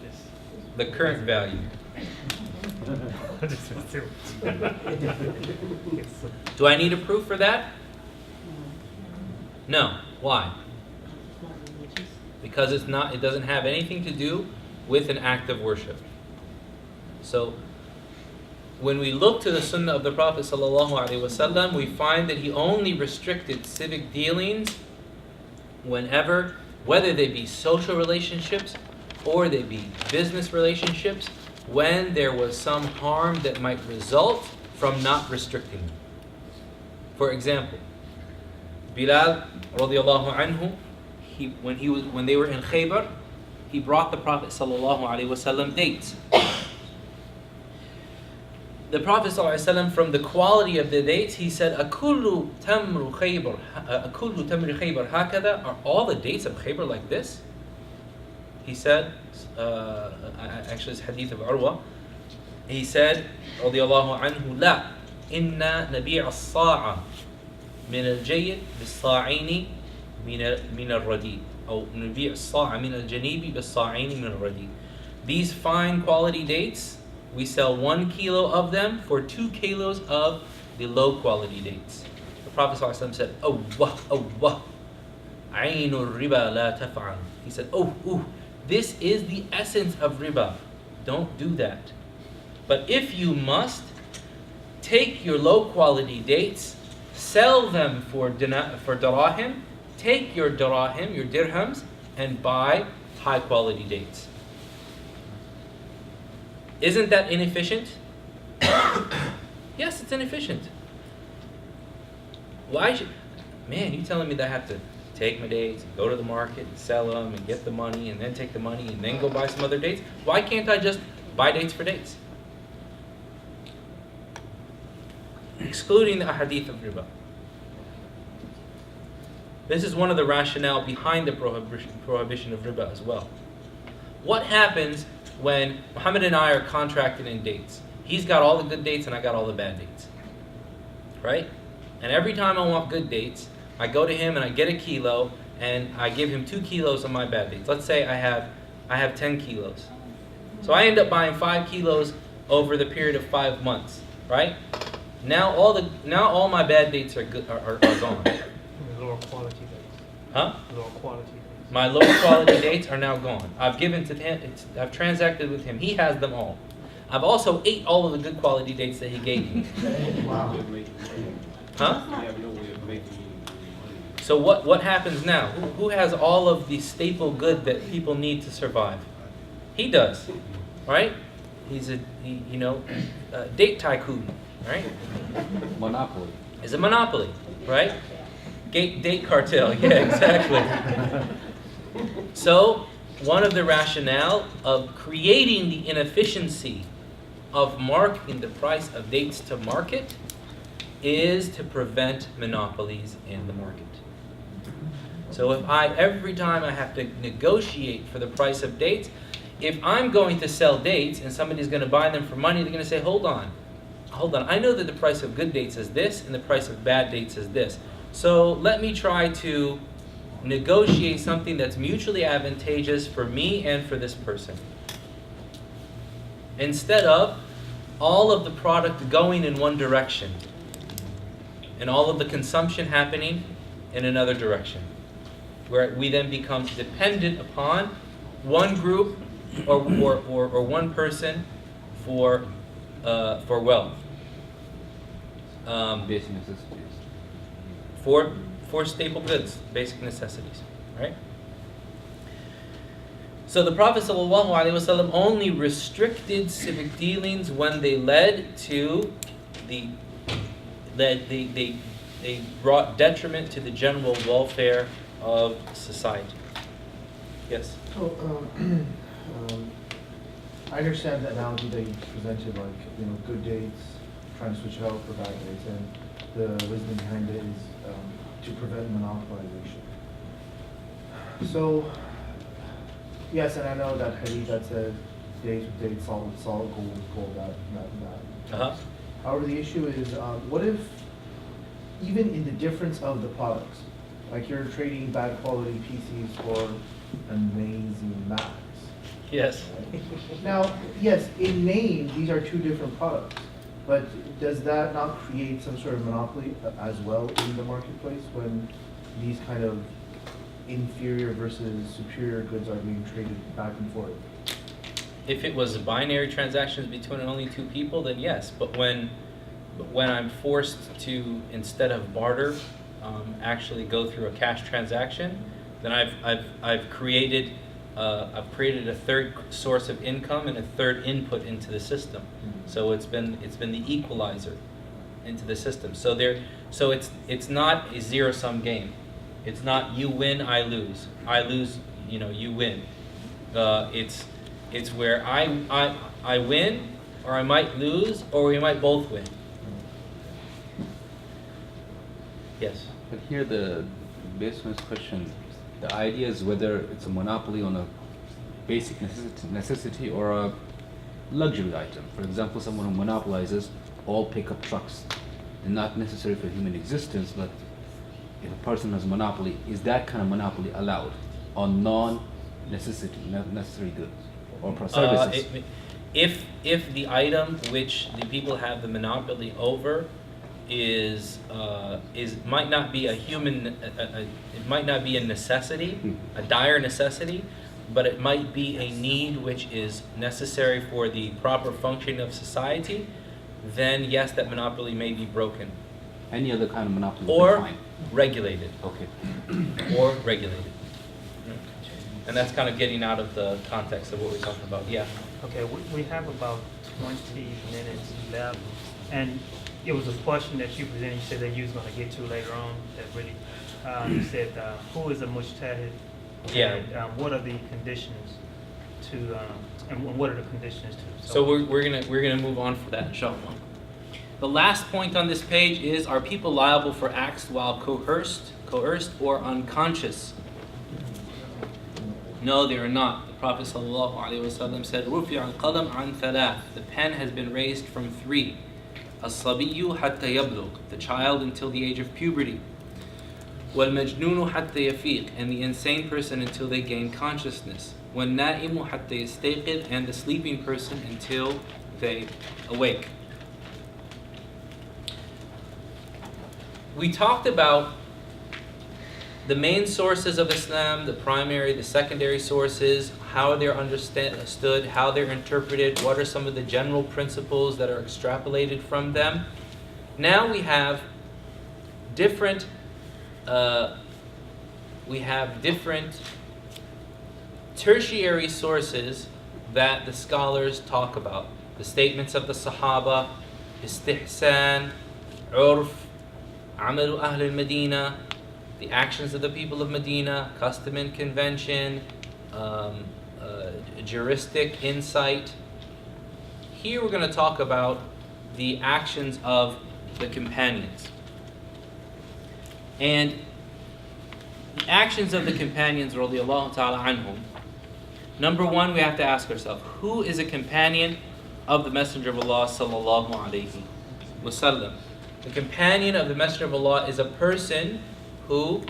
just the current value. Do I need a proof for that? No. Why? Because it doesn't have anything to do with an act of worship. So when we look to the Sunnah of the Prophet ﷺ, we find that he only restricted civic dealings whenever, whether they be social relationships or they be business relationships, when there was some harm that might result from not restricting them. For example, Bilal radiallahu anhu, when they were in Khaybar, he brought the Prophet ﷺ dates. The Prophet ﷺ, from the quality of the dates, he said, "Akullu tamru Khaybar, akullu tamri Khaybar hakada." Are all the dates of Khaybar like this? He said, actually it's hadith of Urwa. He said, radiyallahu anhu, "La, inna nabi' as-sa'a min al-jayyid bis-sa'ini min al-radi." Or nabi' as-sa'a min al-janibi bis-sa'ini min al-radi. These fine quality dates, we sell 1 kilo of them for 2 kilos of the low quality dates. The Prophet ﷺ said, "Awwah, awwah, aynul riba la taf'al." He said, this is the essence of riba. Don't do that. But if you must, take your low quality dates, sell them for dirahim, take your dirahim, your dirhams, and buy high quality dates. Isn't that inefficient? Yes, it's inefficient. Why should... Man, you telling me that I have to take my dates, and go to the market, and sell them, and get the money, and then take the money, and then go buy some other dates? Why can't I just buy dates for dates? Excluding the ahadith of riba. This is one of the rationale behind the prohibition of riba as well. What happens when Muhammad and I are contracted in dates? He's got all the good dates and I got all the bad dates. Right? And every time I want good dates, I go to him and I get a kilo and I give him 2 kilos of my bad dates. Let's say I have 10 kilos. So I end up buying 5 kilos over the period of 5 months. Right? Now all my bad dates are gone. Lower quality dates. Huh? Lower quality dates. My low quality dates are now gone. I've given to him. I've transacted with him. He has them all. I've also ate all of the good quality dates that he gave me. Wow. Huh? You have no way of making money. So what happens now? Who has all of the staple good that people need to survive? He does, right? He's a date tycoon, right? Monopoly. Is a monopoly, right? Date cartel, yeah, exactly. So, one of the rationale of creating the inefficiency of marking the price of dates to market is to prevent monopolies in the market. So if every time I have to negotiate for the price of dates, if I'm going to sell dates and somebody's going to buy them for money, they're going to say, hold on, I know that the price of good dates is this and the price of bad dates is this. So let me try to negotiate something that's mutually advantageous for me and for this person. Instead of all of the product going in one direction and all of the consumption happening in another direction, where we then become dependent upon one group or one person for wealth. Basic necessities. For staple goods, basic necessities, right? So the Prophet ﷺ only restricted civic dealings when they led to they brought detriment to the general welfare of society. Yes? So, I understand the analogy that you presented, like, good dates, trying to switch it out for bad dates, and the wisdom behind it is to prevent monopolization. So, yes, and I know that hadith that said dates with dates, salt with salt, gold with gold, that. Uh-huh. However, the issue is, what if, even in the difference of the products, like you're trading bad quality PCs for amazing Macs. Yes. Right? Now, yes, in name, these are 2 different products. But does that not create some sort of monopoly as well in the marketplace when these kind of inferior versus superior goods are being traded back and forth? If it was binary transactions between only 2 people, then yes. But when I'm forced to, instead of barter, actually go through a cash transaction, then I've created a third source of income and a third input into the system. So it's been the equalizer into the system. So it's not a zero-sum game. It's not you win, I lose. I lose, you win. It's where I win, or I might lose, or we might both win. Yes. But here, based on this question, the idea is whether it's a monopoly on a basic necessity or a luxury item. For example, someone who monopolizes all pickup trucks. They're not necessary for human existence, but if a person has a monopoly, is that kind of monopoly allowed on necessary goods or services? If the item which the people have the monopoly over might not be it might not be a necessity, a dire necessity, but it might be a need which is necessary for the proper functioning of society, then yes, that monopoly may be broken. Any other kind of monopoly? Or regulated. Okay. Or regulated. And that's kind of getting out of the context of what we're talking about. Yeah. Okay, we have about 20 minutes left, and it was a question that you presented. You said that you was going to get to later on. That really, you said, who is a mujtahid? Yeah. And what are the conditions to, and what are the conditions to? So we're gonna move on for that, inshallah. The last point on this page is: are people liable for acts while coerced or unconscious? No, they are not. The Prophet ﷺ said, "Rufi'a al-qalam an thalath." The pen has been raised from 3. As-sabiyyu hatta yablugh, the child until the age of puberty. Wal-majnunu hatta yafiq, and the insane person until they gain consciousness. Wal-na'imu hatta yastayqidh, and the sleeping person until they awake. We talked about the main sources of Islam, the primary, the secondary sources, how they're understood, how they're interpreted, what are some of the general principles that are extrapolated from them. Now we have different tertiary sources that the scholars talk about. The statements of the Sahaba, istihsan, urf, amalu ahl al-Medina, the actions of the people of Medina, custom and convention, juristic insight. Here we're going to talk about the actions of the companions. And the actions of the companions, radiallahu ta'ala anhum. Number one, we have to ask ourselves, who is a companion of the Messenger of Allah sallallahu alayhi wa sallam? The companion of the Messenger of Allah is a person who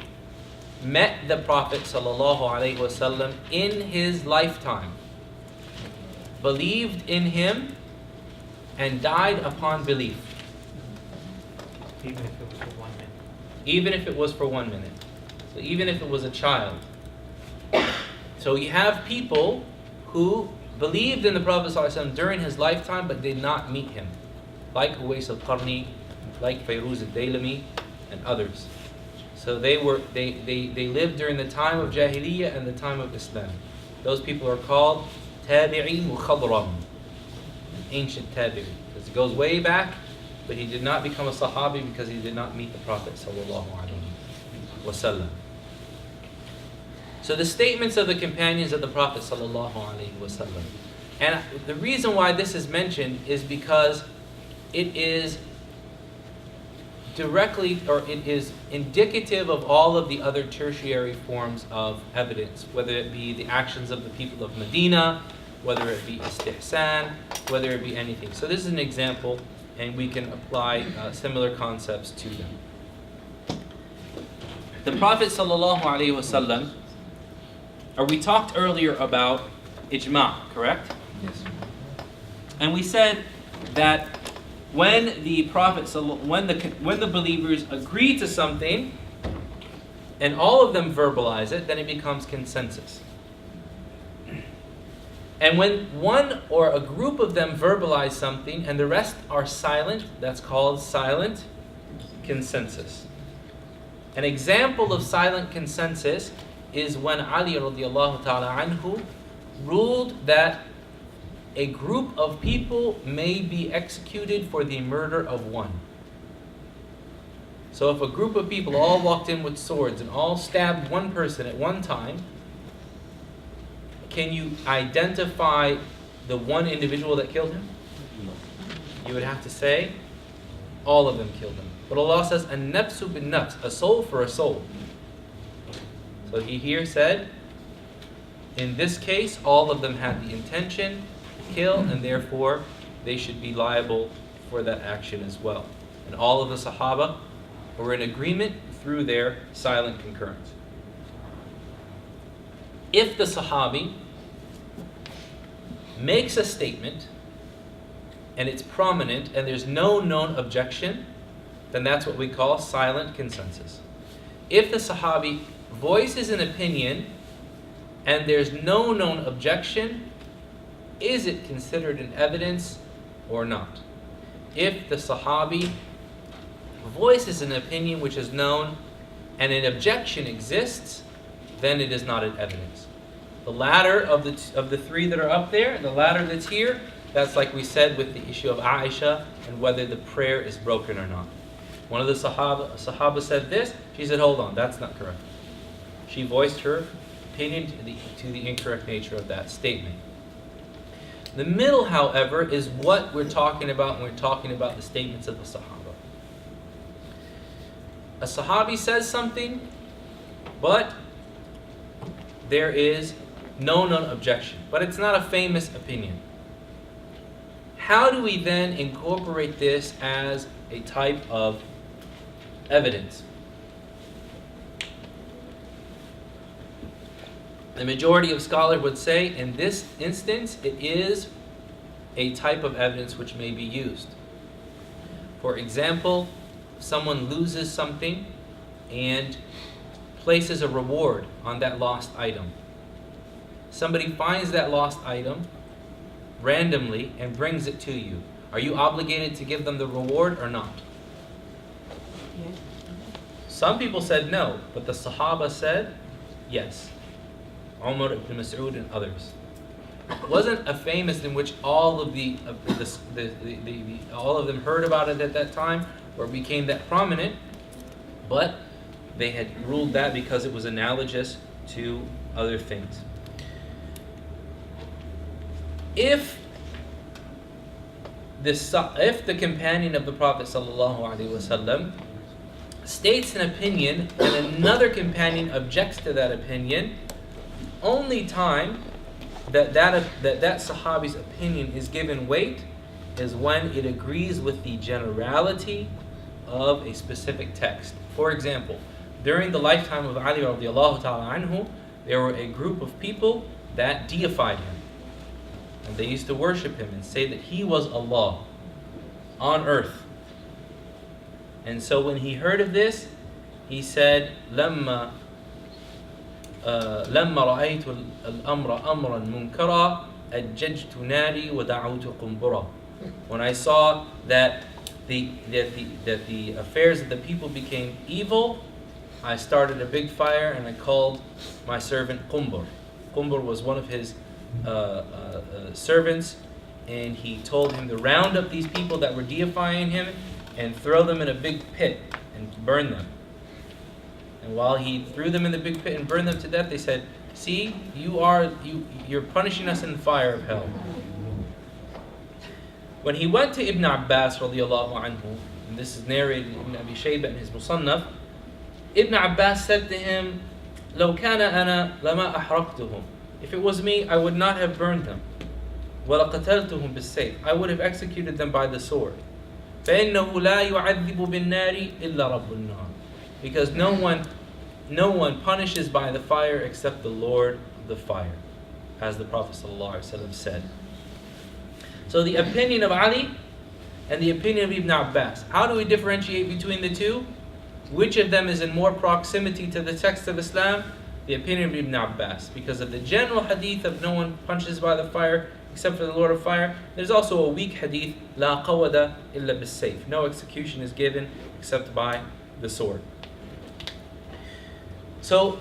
met the Prophet sallallahu alaihi wasallam in his lifetime, believed in him, and died upon belief. Even if it was for 1 minute. Even if it was for 1 minute. So even if it was a child. So you have people who believed in the Prophet sallallahu alaihi wasallam during his lifetime but did not meet him, like Uwais al-Qarni, like Fayruz al-Daylami, and others. So they lived during the time of Jahiliyyah and the time of Islam. Those people are called Tabi'i Mukhadram, ancient Tabi'i, because it goes way back, but he did not become a Sahabi because he did not meet the Prophet sallallahu alaihi wasallam. So the statements of the companions of the Prophet sallallahu alaihi wasallam, and the reason why this is mentioned is because it is directly, or it is indicative of all of the other tertiary forms of evidence, whether it be the actions of the people of Medina, whether it be istihsan, whether it be anything. So this is an example, and we can apply similar concepts to them. The Prophet sallallahu alaihi wasallam, or we talked earlier about ijma', correct? Yes. And we said that when the Prophet, when the believers agree to something, and all of them verbalize it, then it becomes consensus. And when one or a group of them verbalize something and the rest are silent, that's called silent consensus. An example of silent consensus is when Ali radiallahu ta'ala anhu ruled that a group of people may be executed for the murder of one. So if a group of people all walked in with swords and all stabbed one person at one time, can you identify the one individual that killed him? You would have to say all of them killed him. But Allah says, "An-nafsu bin-nafs," a soul for a soul. So He here said, in this case, all of them had the intention to kill, and therefore they should be liable for that action as well. And all of the Sahaba were in agreement through their silent concurrence. If the Sahabi makes a statement and it's prominent and there's no known objection, then that's what we call silent consensus. If the Sahabi voices an opinion and there's no known objection, is it considered an evidence or not? If the Sahabi voices an opinion which is known and an objection exists, then it is not an evidence. The latter of the three that are up there, the latter that's here, that's like we said with the issue of Aisha and whether the prayer is broken or not. One of the Sahaba said this, she said, hold on, that's not correct. She voiced her opinion to the incorrect nature of that statement. The middle, however, is what we're talking about when we're talking about the statements of the Sahaba. A Sahabi says something, but there is no known objection, but it's not a famous opinion. How do we then incorporate this as a type of evidence? The majority of scholars would say in this instance it is a type of evidence which may be used. For example, someone loses something and places a reward on that lost item. Somebody finds that lost item randomly and brings it to you. Are you obligated to give them the reward or not? Yes. Some people said no, but the Sahaba said yes. Umar ibn Mas'ud and others. It wasn't a famous in which all of all of them heard about it at that time or became that prominent, but they had ruled that because it was analogous to other things. If the companion of the Prophet ﷺ states an opinion and another companion objects to that opinion, only time that Sahabi's opinion is given weight is when it agrees with the generality of a specific text. For example, during the lifetime of Ali radiallahu ta'ala anhu, there were a group of people that deified him. And they used to worship him and say that he was Allah on earth. And so when he heard of this, he said, لما رأيت الأمر أمرا منكرا أججت ناري ودعوت قنبرا. When I saw that the affairs of the people became evil, I started a big fire and I called my servant Qumbur. Qumbur was one of his servants, and he told him to round up these people that were deifying him and throw them in a big pit and burn them. And while he threw them in the big pit and burned them to death, they said, see, you're punishing us in the fire of hell. When he went to Ibn Abbas radiallahu anhu, and this is narrated in Ibn Abi Shaybah in his Musannaf, Ibn Abbas said to him, لو كان أنا لما أحرقتهم. If it was me, I would not have burned them. وَلَقَتَلْتُهُمْ بِالسَّيْفِ. I would have executed them by the sword. فَإِنَّهُ لَا يُعَذِّبُ بِالنَّارِ إِلَّا رَبُّ النَّارِ. Because no one punishes by the fire except the Lord of the fire, as the Prophet ﷺ said. So the opinion of Ali and the opinion of Ibn Abbas, how do we differentiate between the two? Which of them is in more proximity to the text of Islam? The opinion of Ibn Abbas, because of the general hadith of no one punches by the fire except for the Lord of fire. There's also a weak hadith, لا قوة إلا بالسيف. No execution is given except by the sword. So,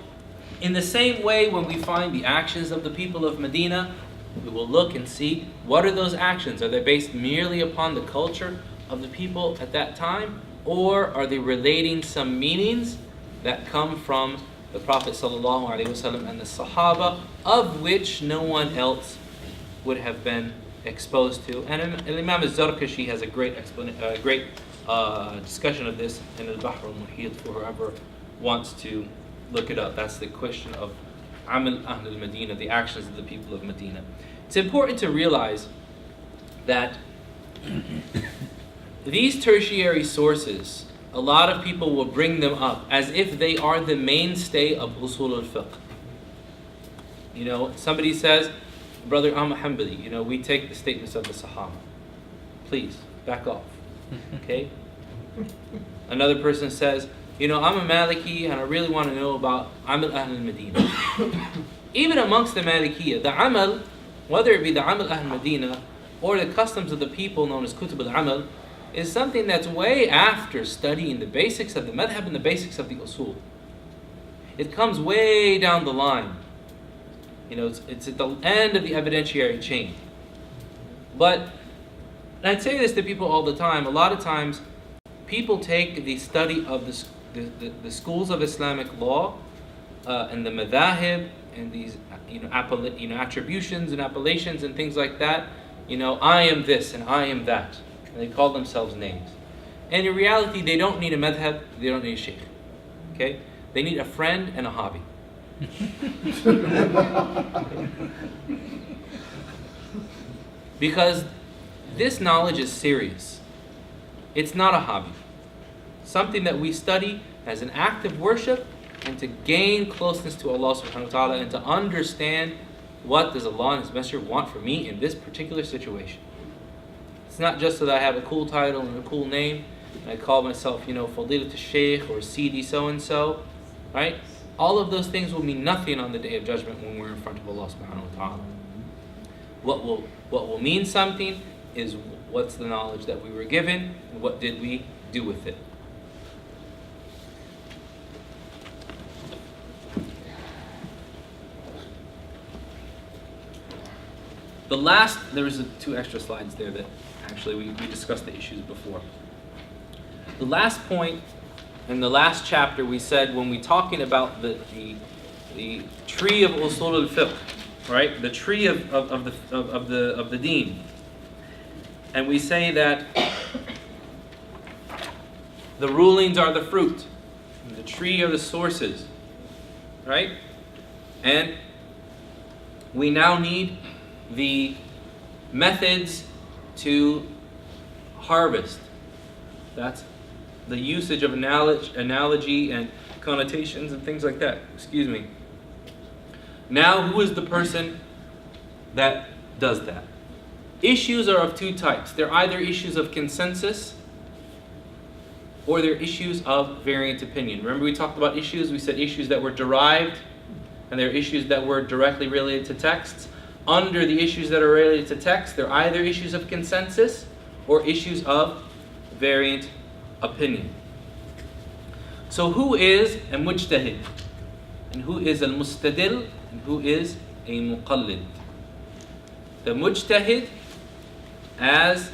in the same way, when we find the actions of the people of Medina, we will look and see what are those actions. Are they based merely upon the culture of the people at that time, or are they relating some meanings that come from the Prophet ﷺ and the Sahaba, of which no one else would have been exposed to? And Imam al-Zarkashi has a great discussion of this in Al-Bahr al-Muhit for whoever wants to look it up. That's the question of Amal Ahl al-Madinah, the actions of the people of Medina. It's important to realize that these tertiary sources, a lot of people will bring them up as if they are the mainstay of Usul al Fiqh. You know, somebody says, Brother, I'm a Hanbali, you know, we take the statements of the Sahaba. Please, back off. Okay? Another person says, you know, I'm a Maliki and I really want to know about Amal Ahl al-Madinah. Even amongst the Malikiyah, the Amal, whether it be the Amal Ahl al-Madinah or the customs of the people known as Kutub al-Amal, is something that's way after studying the basics of the madhab and the basics of the usul. It comes way down the line. You know, it's at the end of the evidentiary chain. But, and I'd say this to people all the time, a lot of times people take the study of the schools of Islamic law and the madhahib and these attributions and appellations and things like that. You know, I am this and I am that. And they call themselves names. And in reality, they don't need a madhab, they don't need a sheikh. Okay? They need a friend and a hobby. Because this knowledge is serious. It's not a hobby. Something that we study as an act of worship and to gain closeness to Allah subhanahu wa ta'ala and to understand what does Allah and His Messenger want from me in this particular situation. It's not just so that I have a cool title and a cool name and I call myself, you know, Fadilat al-Shaykh or Sidi so-and-so, right? All of those things will mean nothing on the Day of Judgment when we're in front of Allah subhanahu wa ta'ala. What will mean something is what's the knowledge that we were given and what did we do with it. There was two extra slides there that actually we discussed the issues before. The last point in the last chapter we said when we talking about the tree of Usul al Fiqh, right? The tree of the deen. And we say that the rulings are the fruit, and the tree are the sources, right? And we now need the methods to harvest. That's the usage of analogy and connotations and things like that. Excuse me. Now, who is the person that does that? Issues are of two types. They're either issues of consensus or they're issues of variant opinion. Remember we talked about issues? We said issues that were derived and they're issues that were directly related to texts. Under the issues that are related to text, they're either issues of consensus or issues of variant opinion. So who is a mujtahid? And who is a mustadil? And who is a muqallid? The mujtahid, as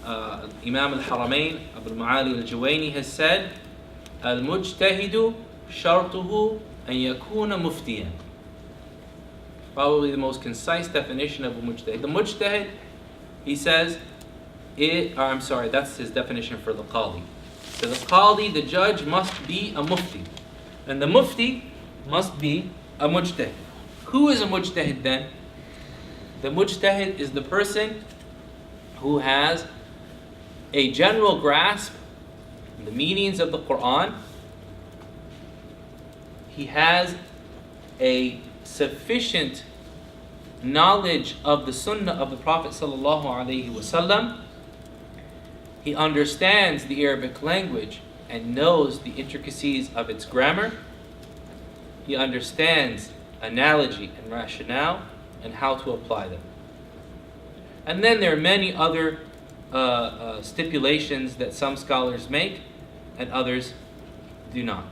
Imam al-Haramain, Abu al-Ma'ali al-Juwayni has said, al-mujtahidu shartuhu an yakuna muftiyan. Probably the most concise definition of a mujtahid. The mujtahid, he says, that's his definition for the qadi. So the qadi, the judge, must be a mufti. And the mufti must be a mujtahid. Who is a mujtahid then? The mujtahid is the person who has a general grasp of the meanings of the Quran. He has a sufficient knowledge of the sunnah of the Prophet sallallahu alaihi wasallam. He understands the Arabic language and knows the intricacies of its grammar. He understands analogy and rationale and how to apply them. And then there are many other stipulations that some scholars make and others do not.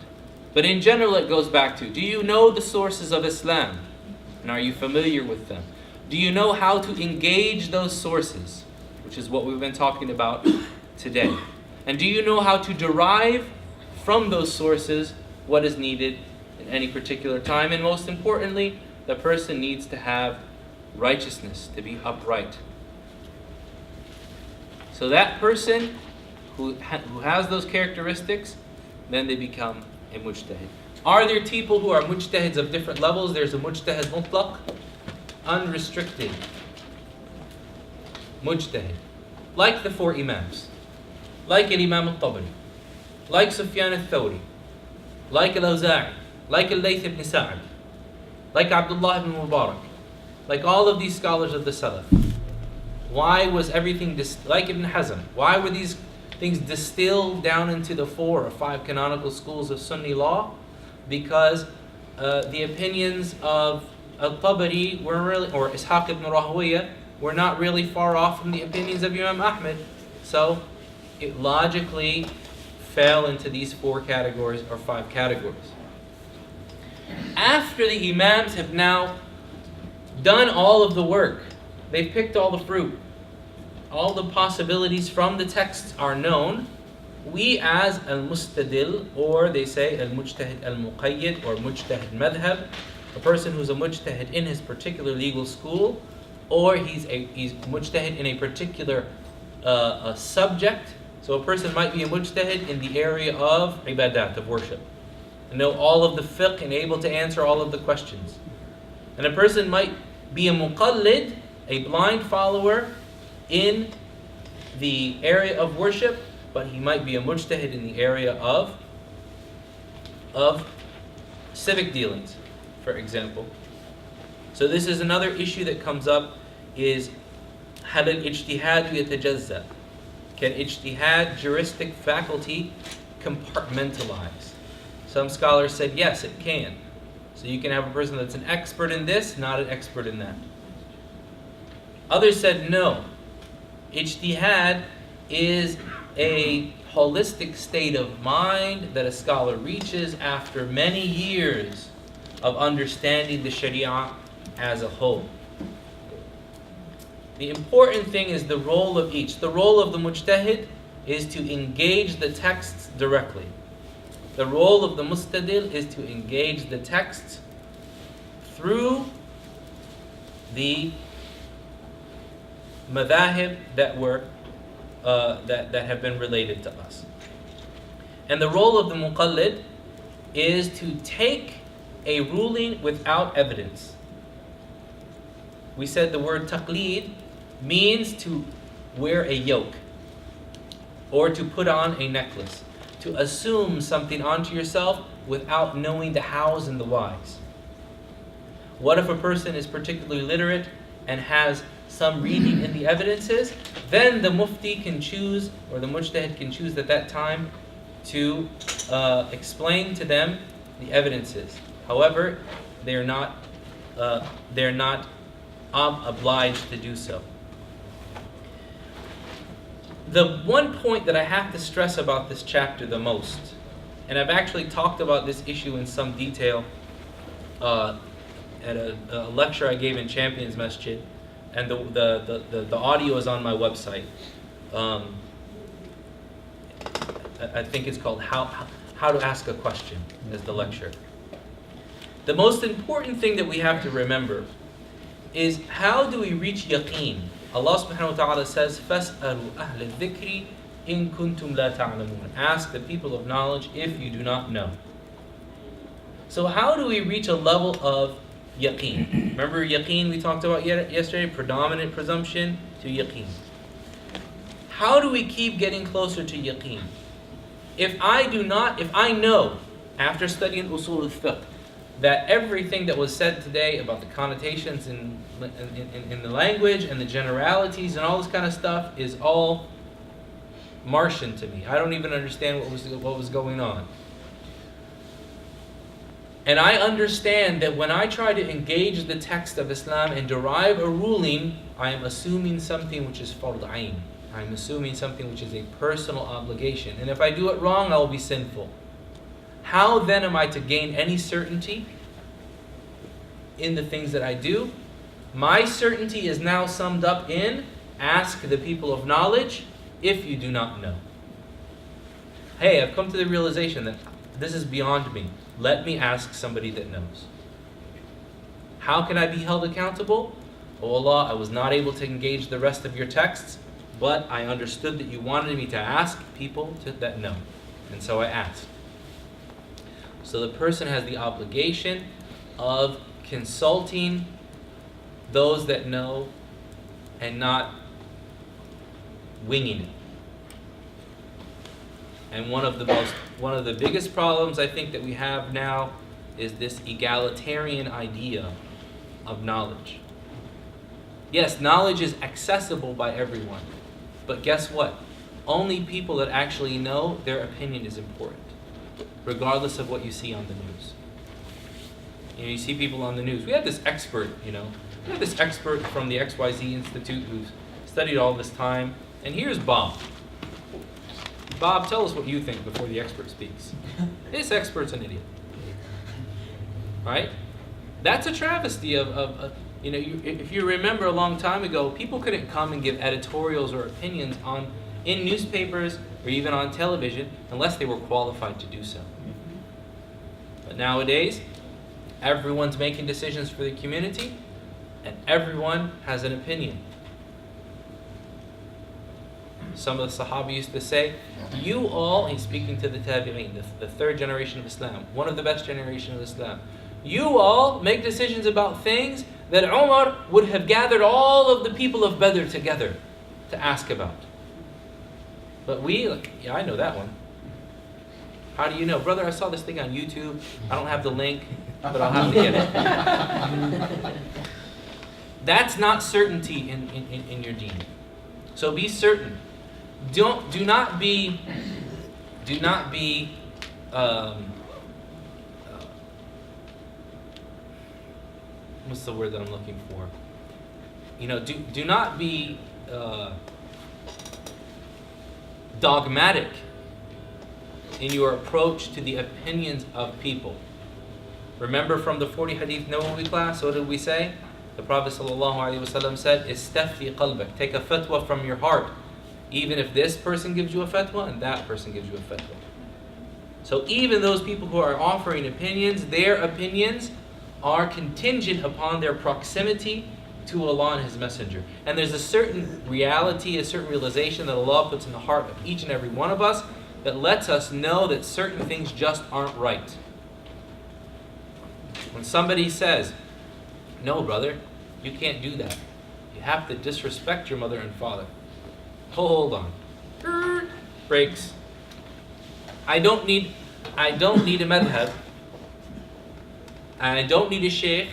But in general, it goes back to, do you know the sources of Islam? And are you familiar with them? Do you know how to engage those sources? Which is what we've been talking about today. And do you know how to derive from those sources what is needed in any particular time? And most importantly, the person needs to have righteousness, to be upright. So that person who has those characteristics, then they become a mujtahid. Are there people who are mujtahids of different levels? There's a mujtahid mutlaq, unrestricted mujtahid, like the four imams, like Imam al-Tabari, like Sufyan al-Thawri, like al-Awza'i, like al-Layth ibn Sa'ad, like Abdullah ibn Mubarak, like all of these scholars of the Salaf. Why was everything, like Ibn Hazm, why were these things distilled down into the 4 or 5 canonical schools of Sunni law? Because the opinions of al-Tabari were really, or Ishaq ibn Rahawiyah, were not really far off from the opinions of Imam Ahmed. So it logically fell into these 4 categories or 5 categories. After the Imams have now done all of the work, they've picked all the fruit, all the possibilities from the texts are known, we as al-mustadil, or they say al-mujtahid al-muqayyid, or mujtahid madhab, a person who's a mujtahid in his particular legal school, or he's mujtahid in a particular a subject. So a person might be a mujtahid in the area of ibadat, of worship, and know all of the fiqh and able to answer all of the questions. And a person might be a muqallid, a blind follower in the area of worship, but he might be a mujtahid in the area of civic dealings, for example. So this is another issue that comes up, is هل الاجتهاد يتجزأ? Can ijtihad, juristic faculty, compartmentalize? Some scholars said yes, it can. So you can have a person that's an expert in this, not an expert in that. Others said no. Ijtihad is a holistic state of mind that a scholar reaches after many years of understanding the Sharia as a whole. The important thing is the role of each. The role of the mujtahid is to engage the texts directly. The role of the mustadil is to engage the texts through the madhahib that were that have been related to us. And the role of the muqallid is to take a ruling without evidence. We said the word taqleed means to wear a yoke or to put on a necklace, to assume something onto yourself without knowing the hows and the whys. What if a person is particularly literate and has some reading in the evidences? Then the mufti can choose, or the mujtahid can choose at that time to explain to them the evidences. However, they're not obliged to do so. The one point that I have to stress about this chapter the most, and I've actually talked about this issue in some detail at a lecture I gave in Champions Masjid, and the audio is on my website. I think it's called How to Ask a Question is the lecture. The most important thing that we have to remember is, how do we reach yaqeen? Allah subhanahu wa ta'ala says, فَاسْأَلُوا أَهْلَ الذِّكْرِ إِن كُنْتُمْ لَا تَعْلَمُونَ. Ask the people of knowledge if you do not know. So how do we reach a level of yaqeen? Remember yaqeen we talked about yesterday? Predominant presumption to yaqeen. How do we keep getting closer to yaqeen? If I know, after studying Usul al Fiqh, that everything that was said today about the connotations in the language and the generalities and all this kind of stuff is all Martian to me. I don't even understand what was going on. And I understand that when I try to engage the text of Islam and derive a ruling, I am assuming something which is fard ayn. I'm assuming something which is a personal obligation. And if I do it wrong, I will be sinful. How then am I to gain any certainty in the things that I do? My certainty is now summed up in, ask the people of knowledge if you do not know. hey, I've come to the realization that this is beyond me. Let me ask somebody that knows. How can I be held accountable? Oh Allah, I was not able to engage the rest of your texts, but I understood that you wanted me to ask people that know. And so I asked. So the person has the obligation of consulting those that know and not winging it. And one of the biggest problems I think that we have now is this egalitarian idea of knowledge. Yes, knowledge is accessible by everyone, but guess what? Only people that actually know, their opinion is important, regardless of what you see on the news. You see people on the news. We have this expert, we have this expert from the XYZ Institute who's studied all this time, and here's Bob. Bob, tell us what you think before the expert speaks. This expert's an idiot. Right? That's a travesty of if you remember a long time ago, people couldn't come and give editorials or opinions in newspapers or even on television unless they were qualified to do so. But nowadays, everyone's making decisions for the community and everyone has an opinion. Some of the Sahaba used to say, you all, he's speaking to the Tabi'een, the third generation of Islam, one of the best generations of Islam. You all make decisions about things that Umar would have gathered all of the people of Badr together to ask about. But I know that one. How do you know? Brother, I saw this thing on YouTube. I don't have the link, but I'll have to get it. That's not certainty in your deen. So be certain. Do not be what's the word that I'm looking for? Do not be dogmatic in your approach to the opinions of people. Remember from the 40 Hadith Nawawi class, what did we say? The Prophet ﷺ said, "Istafti qalbak." Take a fatwa from your heart, even if this person gives you a fatwa and that person gives you a fatwa. So even those people who are offering opinions, their opinions are contingent upon their proximity to Allah and His Messenger. And there's a certain reality, a certain realization that Allah puts in the heart of each and every one of us that lets us know that certain things just aren't right. When somebody says, "No, brother, you can't do that. You have to disrespect your mother and father." Hold on. Breaks. I don't need a madhab, and I don't need a sheikh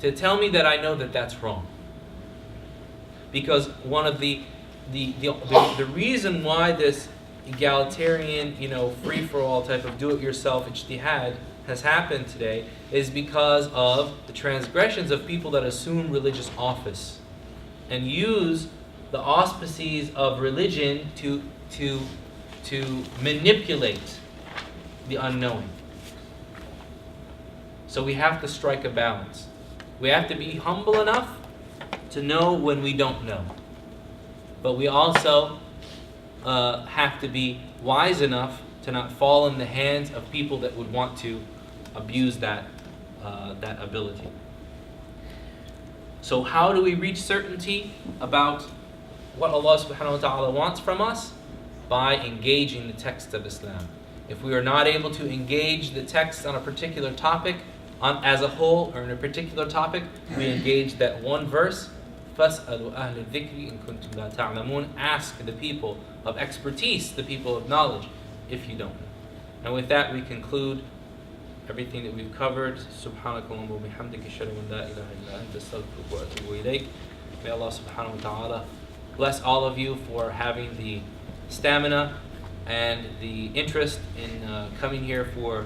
to tell me that I know that that's wrong. Because one of the reason why this egalitarian, free-for-all type of do-it-yourself ijtihad has happened today is because of the transgressions of people that assume religious office and use the auspices of religion to manipulate the unknowing. So we have to strike a balance. We have to be humble enough to know when we don't know. But we also have to be wise enough to not fall in the hands of people that would want to abuse that ability. So how do we reach certainty about what Allah subhanahu wa ta'ala wants from us? By engaging the texts of Islam. If we are not able to engage the text on a particular topic as a whole or in a particular topic, we engage that one verse. فَاسْأَلُوا أَهْلَ الذِّكْرِ إِن كُنتُمْ لَا تَعْلَمُونَ. Ask the people of expertise, the people of knowledge, if you don't know. And with that we conclude everything that we've covered. Subhanakallahumma wa bihamdika ashhadu an la ilaha illa anta astaghfiruka wa atubu ilayk. May Allah subhanahu wa ta'ala bless all of you for having the stamina and the interest in coming here for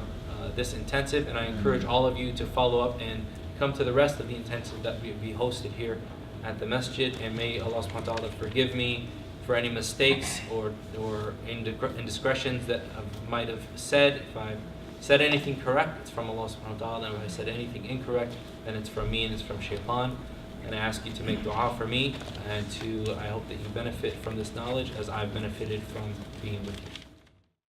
this intensive, and I encourage all of you to follow up and come to the rest of the intensive that will be hosted here at the masjid. And may Allah subhanahu wa ta'ala forgive me for any mistakes or indiscretions that I might have said. If I've said anything correct, it's from Allah subhanahu wa ta'ala, and if I said anything incorrect, then it's from me and it's from shaitan. And I ask you to make dua for me, and I hope that you benefit from this knowledge as I've benefited from being with you.